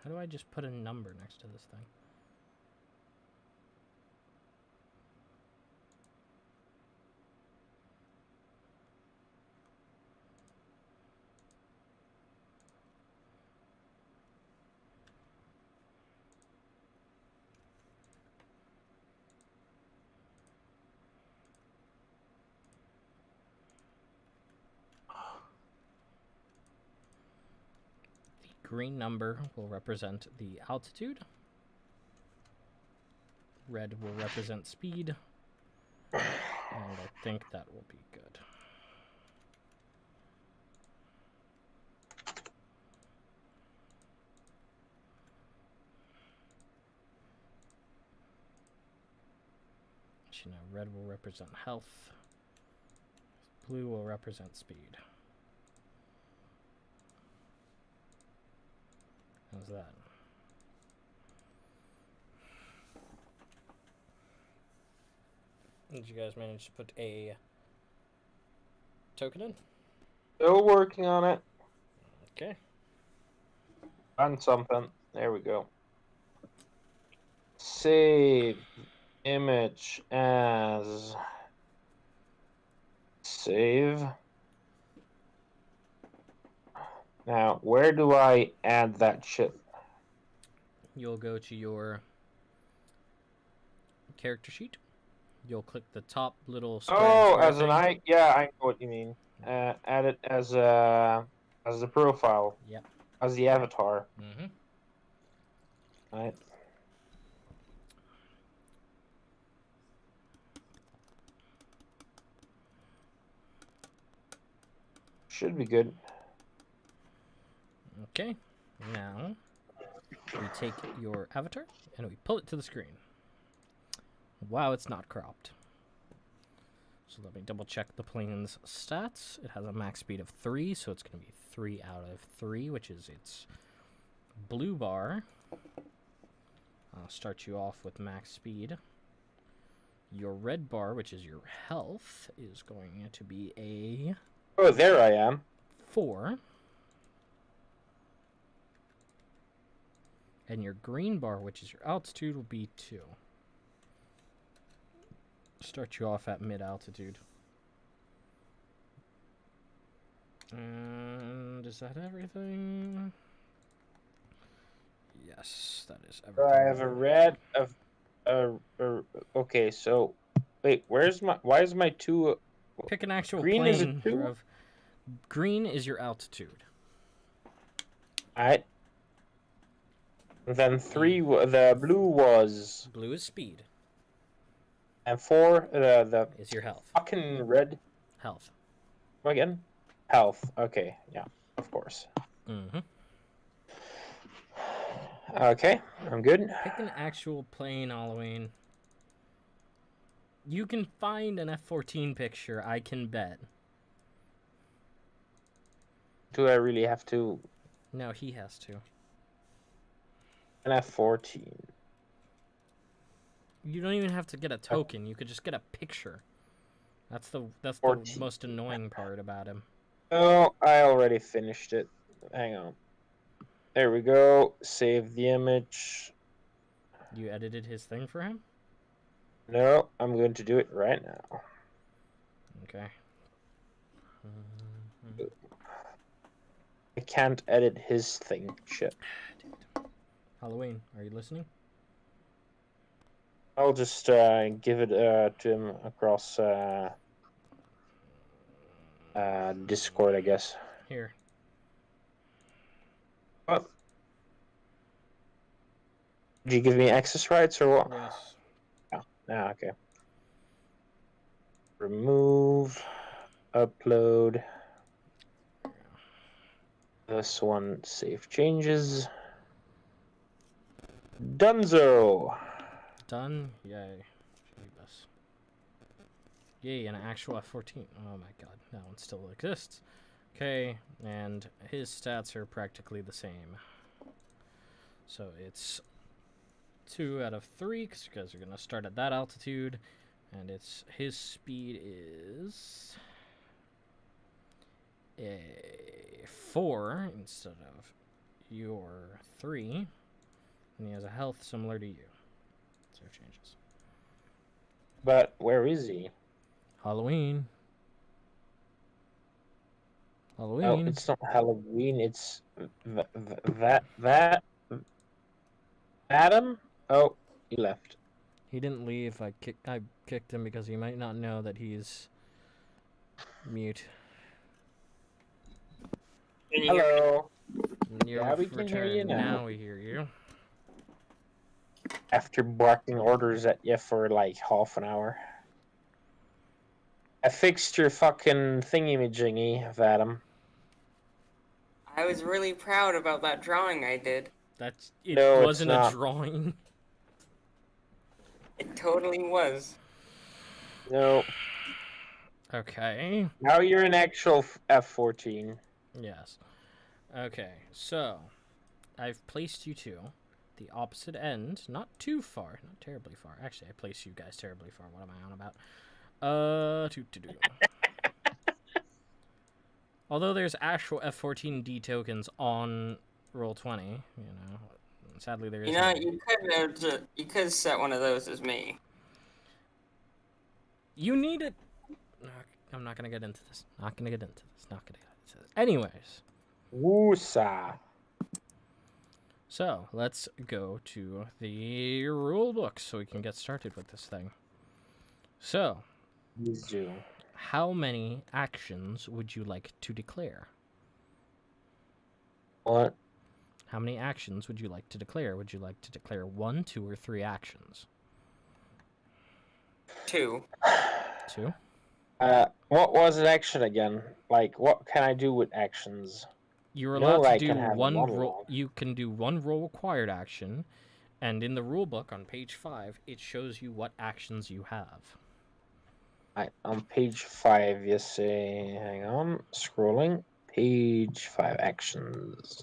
How do I just put a number next to this thing? The green number will represent the altitude. Red will represent speed. And I think that will be good. You know, red will represent health. Blue will represent speed. How's that? Did you guys manage to put a token in? Still working on it. Okay. On something. There we go. Save image as save. Now, where do I add that shit? You'll go to your character sheet. You'll click the top little square As thing. I know what you mean. Add it as the profile. Yep. As the avatar. Mm-hmm. Right. Should be good. Okay. Now we take your avatar and we pull it to the screen. Wow, it's not cropped. So let me double check the plane's stats. It has a max speed of 3, so it's going to be 3 out of 3, which is its blue bar. I'll start you off with max speed. Your red bar, which is your health, is going to be a Oh, there I am. 4. And your green bar, which is your altitude, will be 2. Start you off at mid-altitude. And is that everything? Yes, that is So everything. I have a red of okay, so wait, why is my 2 Pick an actual green is a plane 2? of green is your altitude. Alright. Then 3 the blue was Blue is speed. and 4 the Is your health. fucking red Health. again? Health. Okay, yeah, of course. Mm-hmm. Okay, I'm good. Pick an actual plane, Halloween. You can find an F-14 picture, I can bet. Do I really have to No, he has to. an F-14? You don't even have to get a token. You could just get a picture. That's the 14. most annoying part about him. Oh, I already finished it. Hang on. There we go. Save the image. You edited his thing for him? No, I'm going to do it right now. Okay. I can't edit his thing. Shit. Halloween, are you listening? I'll just give it to him across Discord, I guess. Here. What? Did you give me access rights or what? Yes. Ah, okay. Remove, upload. This one, save changes. Dunzo! Done? Yay. Jeebus. Yay, an actual F-14. Oh my god, that one still exists. Okay, and his stats are practically the same. So it's 2 out of 3, because you guys are going to start at that altitude. And his speed is a 4 instead of your 3. And he has a health similar to you. So it changes. But where is he? Halloween. Oh, Halloween. it's not Halloween. It's Adam. Oh, he left. He didn't leave. I kicked him because he might not know that he's mute. Can you hear me? Hello. Yeah, we can hear you now. Now we hear you. After barking orders at you for like half an hour. I fixed your fucking thingy-majingy of Adam. I was really proud about that drawing I did. It No, it's wasn't a not. drawing. It totally was. No. Okay. Now you're an actual F-14. Yes. Okay, so I've placed you 2. the opposite end, not too far, not terribly far. Actually, I placed you guys terribly far. What am I on about? Although there's actual F14D tokens on Roll20, you know, sadly there You is. know, you could have set one of those as me. You need it. I'm not gonna get into this. Not gonna get into this. Not gonna get into this. Anyways. Woosa. So let's go to the rule book so we can get started with this thing. So, Mizu. how many actions would you like to declare? What? How many actions would you like to declare? Would you like to declare 1, 2, or 3 actions? 2. 2? What was an action again? Like, what can I do with actions? You're You know, allowed to I do can have one one roll. roll. You can do one roll required action, and in the rule book on page 5, it shows you what actions you have. On page 5, you say, hang on, scrolling. Page 5 actions.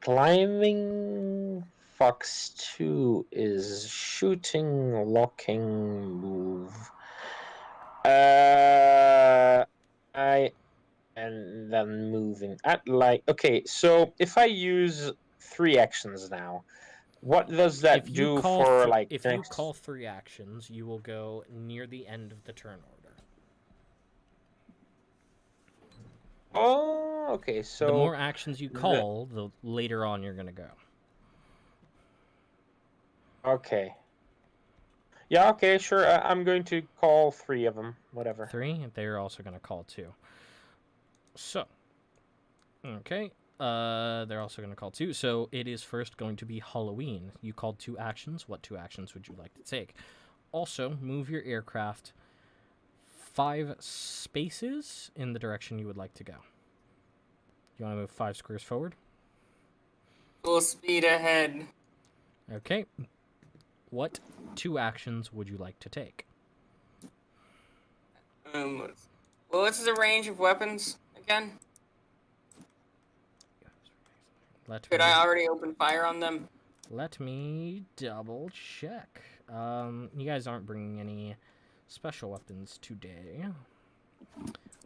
Climbing. Fox 2 is shooting, locking, move. And then moving. Okay, so if I use 3 actions now, what does that do for if you call 3 actions, you will go near the end of the turn order. Oh, okay. So the more actions you call, the later on you're gonna go. Okay. Yeah. Okay. Sure. I'm going to call 3 of them. Whatever. 3. They're also gonna call 2. So, okay. They're also gonna call 2. So it is first going to be Halloween. You called 2 actions. What 2 actions would you like to take? Also, move your aircraft 5 spaces in the direction you would like to go. You want to move 5 squares forward? Full speed ahead. Okay. What 2 actions would you like to take? What's the range of weapons again? Could I already open fire on them? Let me double check. You guys aren't bringing any special weapons today.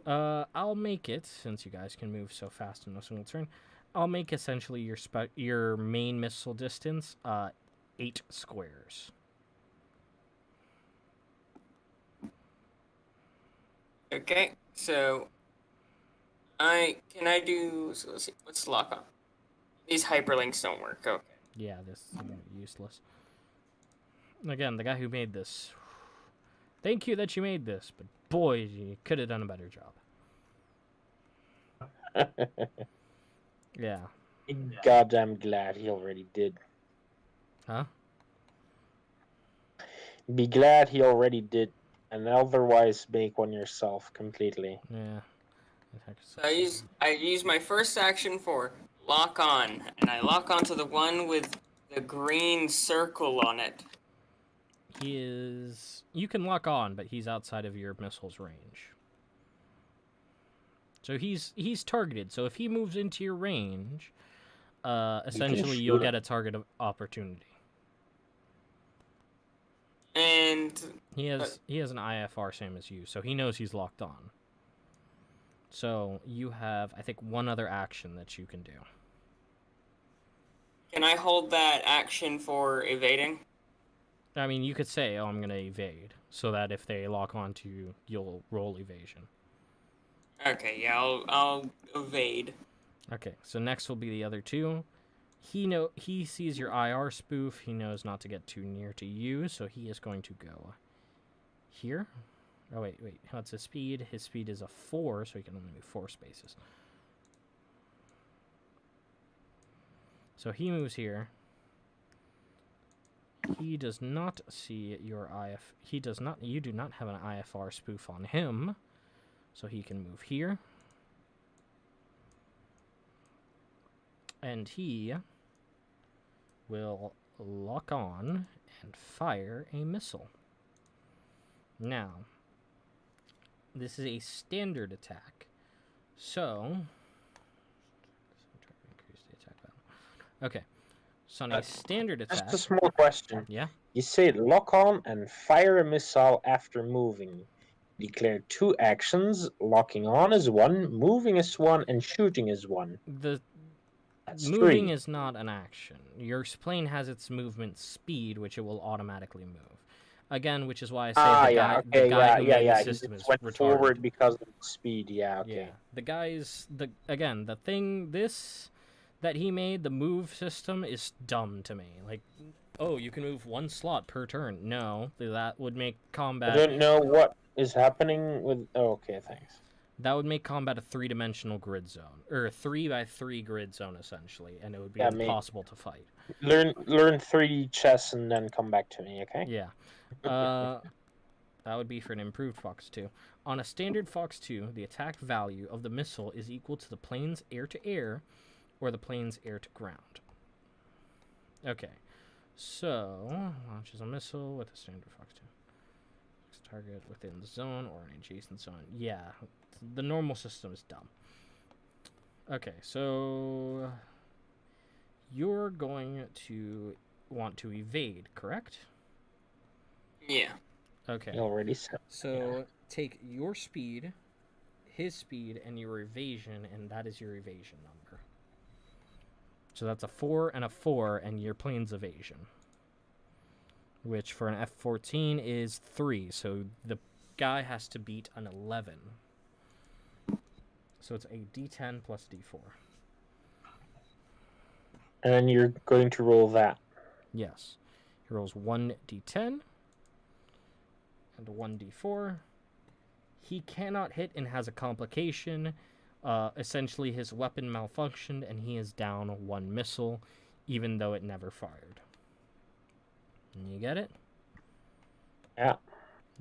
I'll make it, since you guys can move so fast in a single turn, I'll make essentially your main missile distance 8 squares. Okay, so so let's see, what's lock on? These hyperlinks don't work. Okay. Yeah, this is useless. Again, the guy who made this. Thank you that you made this, but boy, you could have done a better job. Yeah. Goddamn glad he already did. Huh? Be glad he already did, and otherwise make one yourself completely. Yeah. So I use my first action for lock on, and I lock onto the one with the green circle on it. He is... You can lock on, but he's outside of your missile's range. So he's targeted. So if he moves into your range, essentially you'll get a target of opportunity. And he has an IFR same as you, so he knows he's locked on. So you have, I think, one other action that you can do. Can I hold that action for evading? I mean, you could say, "Oh, I'm going to evade," so that if they lock onto you, you'll roll evasion. Okay, yeah, I'll evade. Okay, so next will be the other 2. He sees your IR spoof. He knows not to get too near to you, so he is going to go here. Oh, wait. What's his speed? His speed is a 4, so he can only move 4 spaces. So he moves here. He does not see your IF. You do not have an IFR spoof on him, so he can move here. And he will lock on and fire a missile. Now, this is a standard attack, so try to increase the attack value. Okay. So on a standard Just attack. a small question. Yeah. You say lock on and fire a missile after moving. Declare 2 actions. Locking on is 1, moving is 1, and shooting is 1. The That's moving 3. is not an action. Your plane has its movement speed, which it will automatically move. Again, which is why I say the guy who made the He system just is went retarded. forward because of speed. Yeah, okay. Yeah, the thing that he made, the move system, is dumb to me. Like, oh, you can move 1 slot per turn. No, that would make I combat. don't know what is happening with. Oh, okay, thanks. That would make combat a 3-dimensional grid zone, or a 3x3 grid zone essentially, and it would be Yeah, impossible to fight. Learn 3D chess and then come back to me, okay? Yeah. That would be for an improved Fox 2. On a standard Fox 2, the attack value of the missile is equal to the plane's air-to-air or the plane's air-to-ground. Okay. So, launches a missile with a standard Fox 2. Target within the zone or an adjacent zone. Yeah, the normal system is dumb. Okay, so you're going to want to evade, correct? Yeah. Okay. You already said. So take your speed, his speed, and your evasion, and that is your evasion number. So that's a 4 and a 4, and your plane's evasion. Which for an F-14 is 3, so the guy has to beat an 11. So it's a D10 plus D4. And then you're going to roll that. Yes. He rolls 1 D10 and a 1 D4. He cannot hit and has a complication. Essentially, his weapon malfunctioned, and he is down 1 missile, even though it never fired. You get it? Yeah.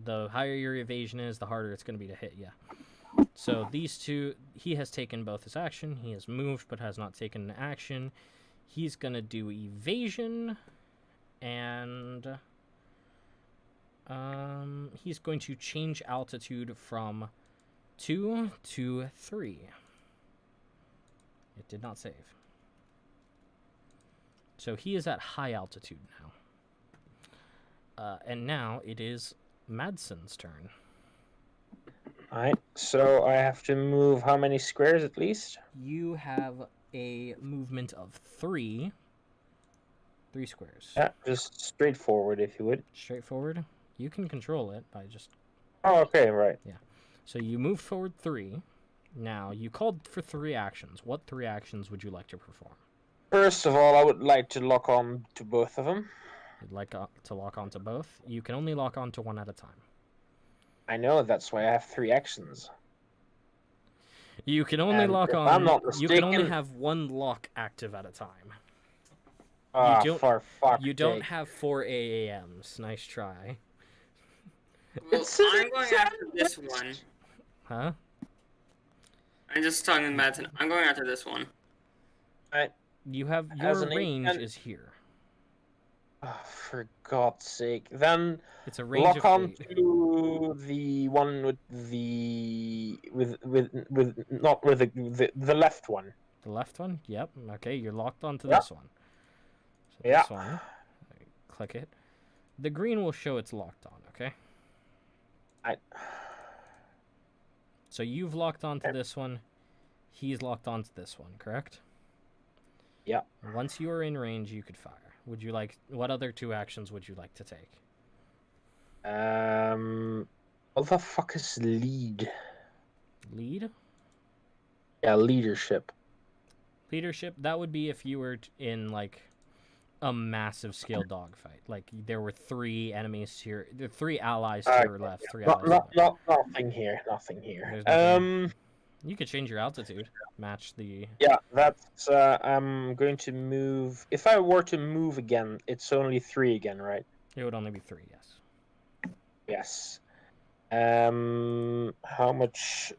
The higher your evasion is, the harder it's going to be to hit you. So these two, he has taken both his action. He has moved, but has not taken an action. He's going to do evasion, and he's going to change altitude from 2 to 3. It did not save. So he is at high altitude now. And now it is Madsen's turn. Alright, so I have to move how many squares at least? You have a movement of 3. 3 squares. Yeah, just straightforward if you would. Straightforward. You can control it by just... Oh, okay, right. Yeah. So you moved forward 3. Now, you called for 3 actions. What 3 actions would you like to perform? First of all, I would like to lock on to both of them. You'd like to lock onto both? You can only lock onto one at a time. I know, that's why I have 3 actions. You can only And lock if on... I'm not you can only mistaken- have 1 lock active at a time. Ah, don't- for fuck's You don't sake. have 4 AAMs. Nice try. Well, It's I'm going after this one. Huh? I'm just talking to Madsen. I'm going after this one. You have... As Your an range agent- is here. Oh, for God's sake. Then It's a range lock of on 8. to the one with the... not with the left one. The left one? Yep. Okay, you're locked onto Yep. this one. So Yeah. this one. Click it. The green will show it's locked on, okay? So you've locked onto this one. He's locked onto this one, correct? Yeah. Once you are in range, you could fire. Would you like... What other 2 actions would you like to take? What the fuck is lead? Lead? Yeah, leadership. Leadership, that would be if you were in, like, a massive scale dogfight. Like, there were 3 enemies to your... There 3 allies to your left, 3 allies to your right. Nothing here. Nothing here. There's nothing. You could change your altitude. Match the... Yeah, that's... I'm going to move... If I were to move again, it's only 3 again, right? It would only be 3, yes. Yes. How much...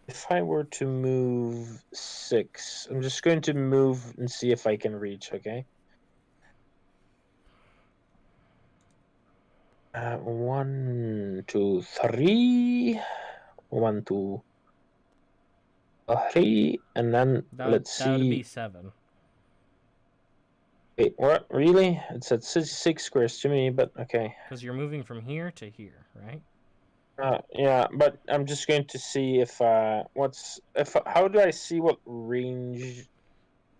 If I were to move 6... I'm just going to move and see if I can reach, okay? 1, 2, 3... 1, 2... 3, and then That let's would be see... 7. Wait, what? Really? It's at 6 squares to me, but okay. Because you're moving from here to here, right? Yeah, but I'm just going to see if how do I see what range?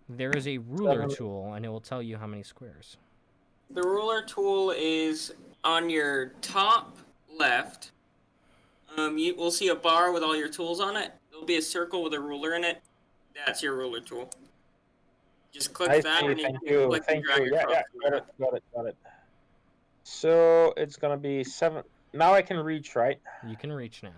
There is a ruler tool, and it will tell you how many squares. The ruler tool is on your top left. You will see a bar with all your tools on it. There'll be a circle with a ruler in it. That's your ruler tool. Just click I that, see. and Thank you you. click and Thank drag you. Yeah, across yeah. the Got ruler. it. Got it. Got it. So it's gonna be 7. Now I can reach, right? You can reach now.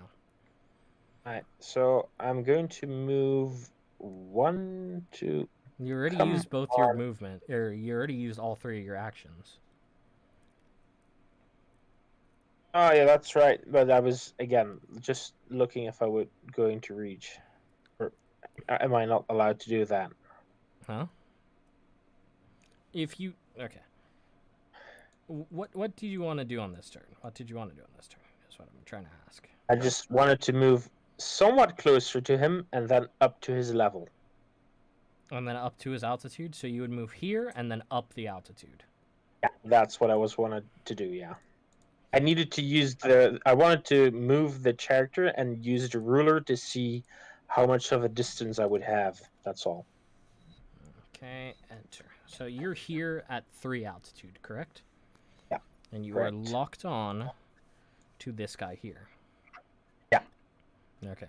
All right. So I'm going to move 1, 2. You already Come used both your on. movement, or you already used all 3 of your actions. Oh yeah, that's right. But I was again just looking if I would going to reach, or am I not allowed to do that? Huh? If you... Okay. What do you want to do on this turn? What did you want to do on this turn? That's what I'm trying to ask. I just wanted to move somewhat closer to him and then up to his level. And then up to his altitude, so you would move here and then up the altitude. Yeah, that's what I wanted to do. Yeah, I needed to use I wanted to move the character and use the ruler to see how much of a distance I would have. That's all. Okay, enter. So you're here at 3 altitude, correct? Yeah, and you correct. are locked on to this guy here. Yeah. Okay.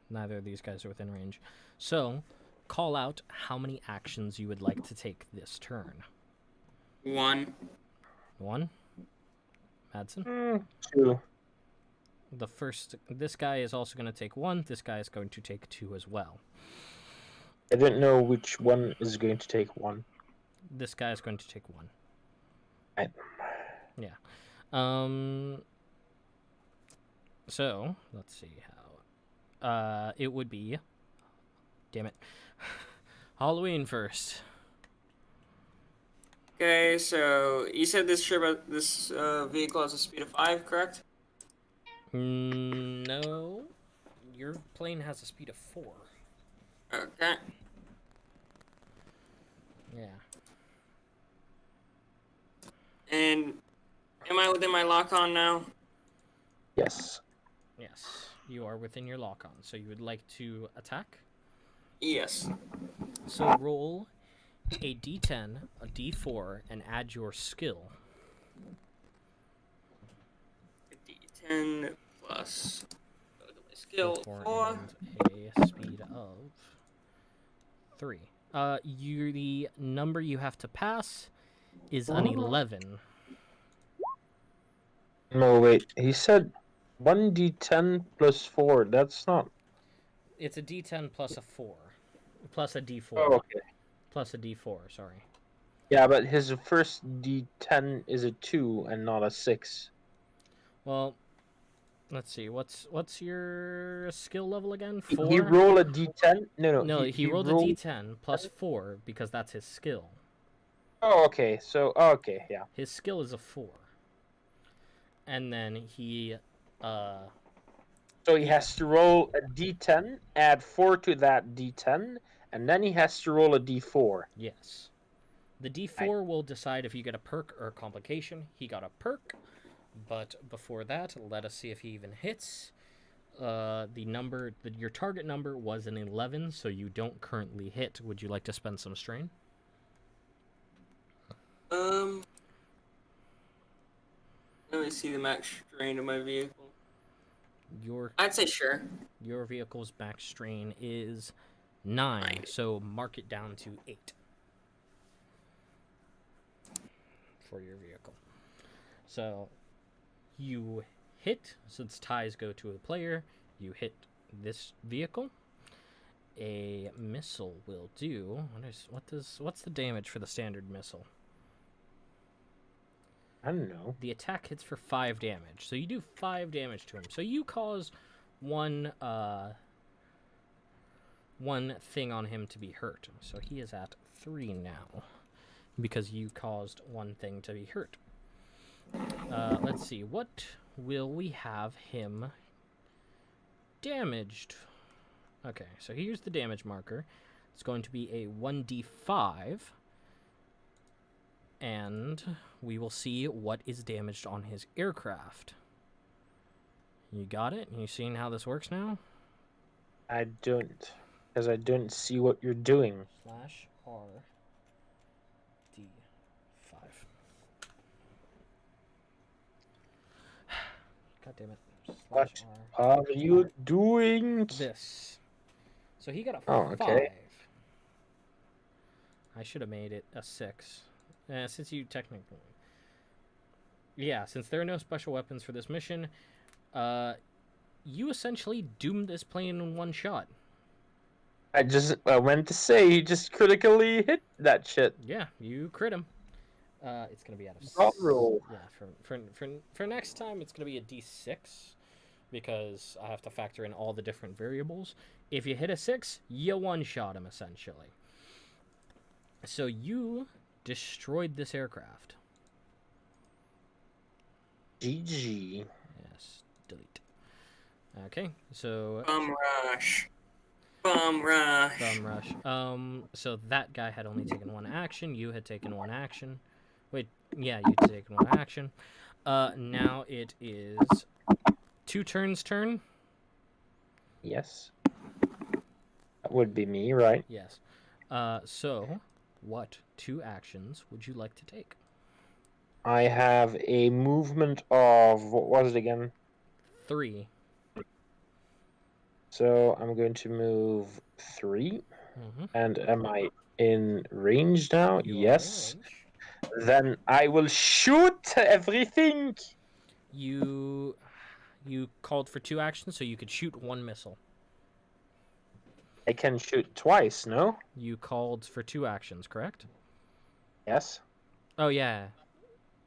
Neither of these guys are within range. So, call out how many actions you would like to take this turn. 1. 1? Madsen? 2. The first... This guy is also going to take 1. This guy is going to take 2 as well. I didn't know which one is going to take 1. This guy is going to take 1. Right. Yeah. So, let's see how... it would be... Damn it. Halloween first. Okay, so you said this vehicle has a speed of 5, correct? No. Your plane has a speed of 4. Okay. Yeah. And am I within my lock-on now? Yes. Yes. You are within your lock-on. So you would like to attack? Yes. So roll a d10, a d4, and add your skill. D10 plus my skill D4 4. and a speed of 3. The number you have to pass is an 11. No, wait. He said 1d10 plus 4. That's not. It's a d10 plus a 4. Plus a d4. Oh, okay. Plus a d4, sorry. Yeah, but his first d10 is a 2 and not a 6. Well, let's see. What's your skill level again? 4? He rolled a d10? No. He rolled a d10 plus 4 because that's his skill. Oh, okay. So, okay, yeah. His skill is a 4. And then he... So he has to roll a d10, add 4 to that d10, and then he has to roll a d4. Yes. The d4 will decide if you get a perk or a complication. He got a perk, but before that, let us see if he even hits. Your target number was an 11, so you don't currently hit. Would you like to spend some strain? Let me see the max strain of my vehicle. I'd say sure. Your vehicle's max strain is 9, so mark it down to 8 for your vehicle. So you hit, since ties go to a player, you hit this vehicle. A missile will do. What's the damage for the standard missile? I don't know. The attack hits for 5 damage. So you do 5 damage to him. So you cause one thing on him to be hurt. So he is at 3 now because you caused one thing to be hurt. Let's see. What will we have him damaged? Okay, so here's the damage marker. It's going to be a 1d5. and we will see what is damaged on his aircraft. You got it? You seeing how this works now? I don't, because I don't see what you're doing. /R D5. God damn it. What /R. are you doing? This. So he got a Oh, 5. okay. I should have made it a 6. Since you technically... Yeah, since there are no special weapons for this mission, you essentially doomed this plane in one shot. I went to say he just critically hit that shit. Yeah, you crit him. It's gonna be out of Dot roll. Yeah, for next time it's gonna be a D6 because I have to factor in all the different variables. If you hit a 6, you one-shot him essentially. So you destroyed this aircraft. GG. Yes, delete. Okay, so Bum rush. Bum rush. Bum rush. So that guy had only taken one action. You had taken one action. Wait, yeah, you had taken one action. Now it is 2 turns turn. Yes. That would be me, right? Yes. So what 2 actions would you like to take? I have a movement of, what was it again? 3. So I'm going to move 3. Mm-hmm. And am I in range now? You are in Yes. range. Then I will shoot everything. You called for 2 actions, so you could shoot 1 missile. I can shoot twice, no? You called for 2 actions, correct? Yes. Oh yeah.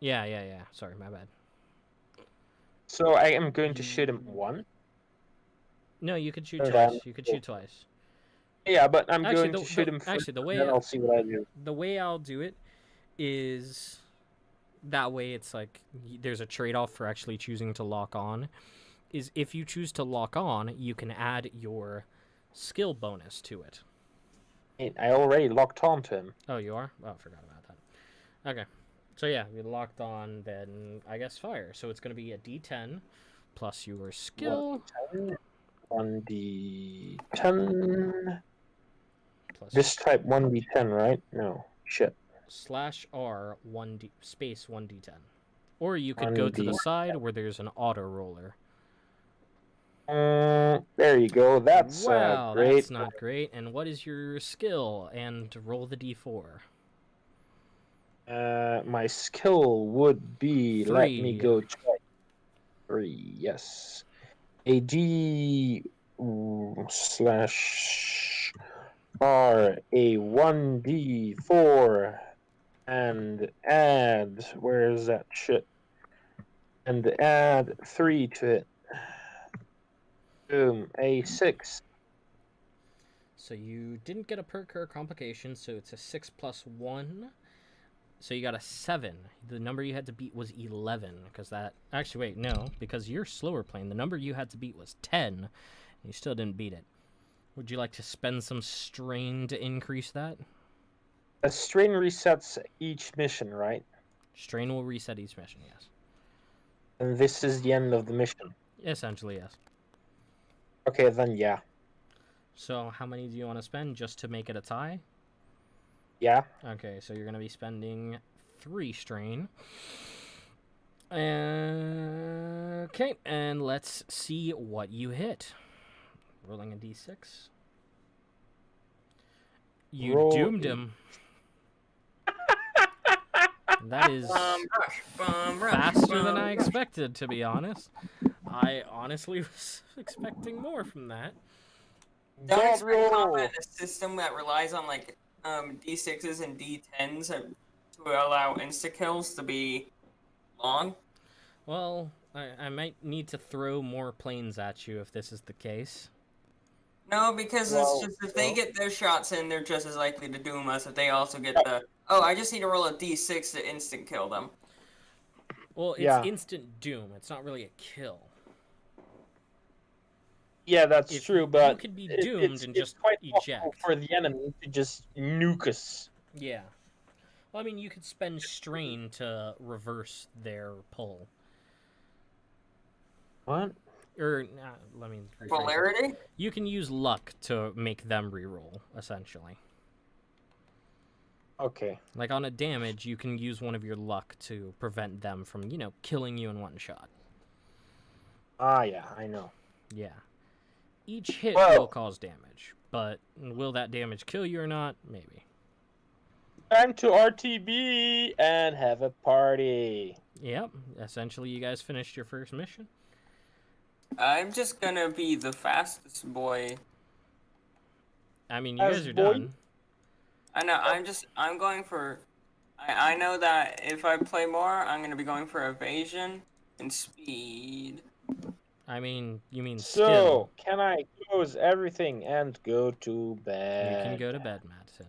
Yeah. Sorry, my bad. So I am going to shoot him 1. No, you could shoot Okay. twice. You could shoot twice. Yeah, but I'm Actually, going to shoot him first. actually, the way then I'll see what I do. the way I'll do it is that way it's like there's a trade-off for actually choosing to lock on. Is if you choose to lock on, you can add your skill bonus to it. I already locked on to him. Oh, you are? Oh, I forgot about that. Okay. So yeah, we locked on, then I guess fire. So it's going to be a D10 plus your skill 1d10. plus This type 1d10, right? No. Shit. /R 1D space 1d10. Or you could go to the 1d10. side where there's an auto roller. There you go. That's Wow, great. that's not great. And what is your skill? And roll the D4. My skill would be, let me 3. go check. 3, yes. A D slash R, a 1d4, and add, where is that shit? And add 3 to it. Boom, a 6. So you didn't get a perk or a complication, so it's a 6 plus 1. So you got a 7. The number you had to beat was 11, because that... Actually, wait, no, because you're slower plane. The number you had to beat was 10, and you still didn't beat it. Would you like to spend some strain to increase that? A strain resets each mission, right? Strain will reset each mission, yes. And this is the end of the mission. Essentially, yes. Okay, then yeah. So how many do you want to spend just to make it a tie? Yeah. Okay, so you're going to be spending 3 strain. Okay, and let's see what you hit. Rolling a d6. You Roll doomed a- him. That is Bum rush. faster than bum I rush. expected, to be honest. I honestly was expecting more from that. Don't Dot expect roll. combat in a system that relies on like D6s and D10s to allow insta kills to be long. Well, I might need to throw more planes at you if this is the case. No, because Well, it's just if they well. get their shots in, they're just as likely to doom us if they also get the. Oh, I just need to roll a D6 to instant kill them. Well, it's Yeah. instant doom. It's not really a kill. Yeah, that's If true, you but could be it- doomed and it's just quite possible eject. for the enemy to just nuke us. Yeah. Well, I mean, you could spend strain to reverse their pull. What? Or, let me rephrase it. Polarity? You can use luck to make them reroll, essentially. Okay. Like, on a damage, you can use one of your luck to prevent them from, killing you in one shot. Ah, yeah, I know. Yeah. Each hit Well- will cause damage, but will that damage kill you or not? Maybe. Time to RTB and have a party. Yep. Essentially, you guys finished your first mission. I'm just gonna be the fastest boy. I mean, you As guys are boy- done. I know. I'm going for. I know that if I play more, I'm gonna be going for evasion and speed. I mean, you mean So, skill. can I close everything and go to bed? You can go to bed, Madsen.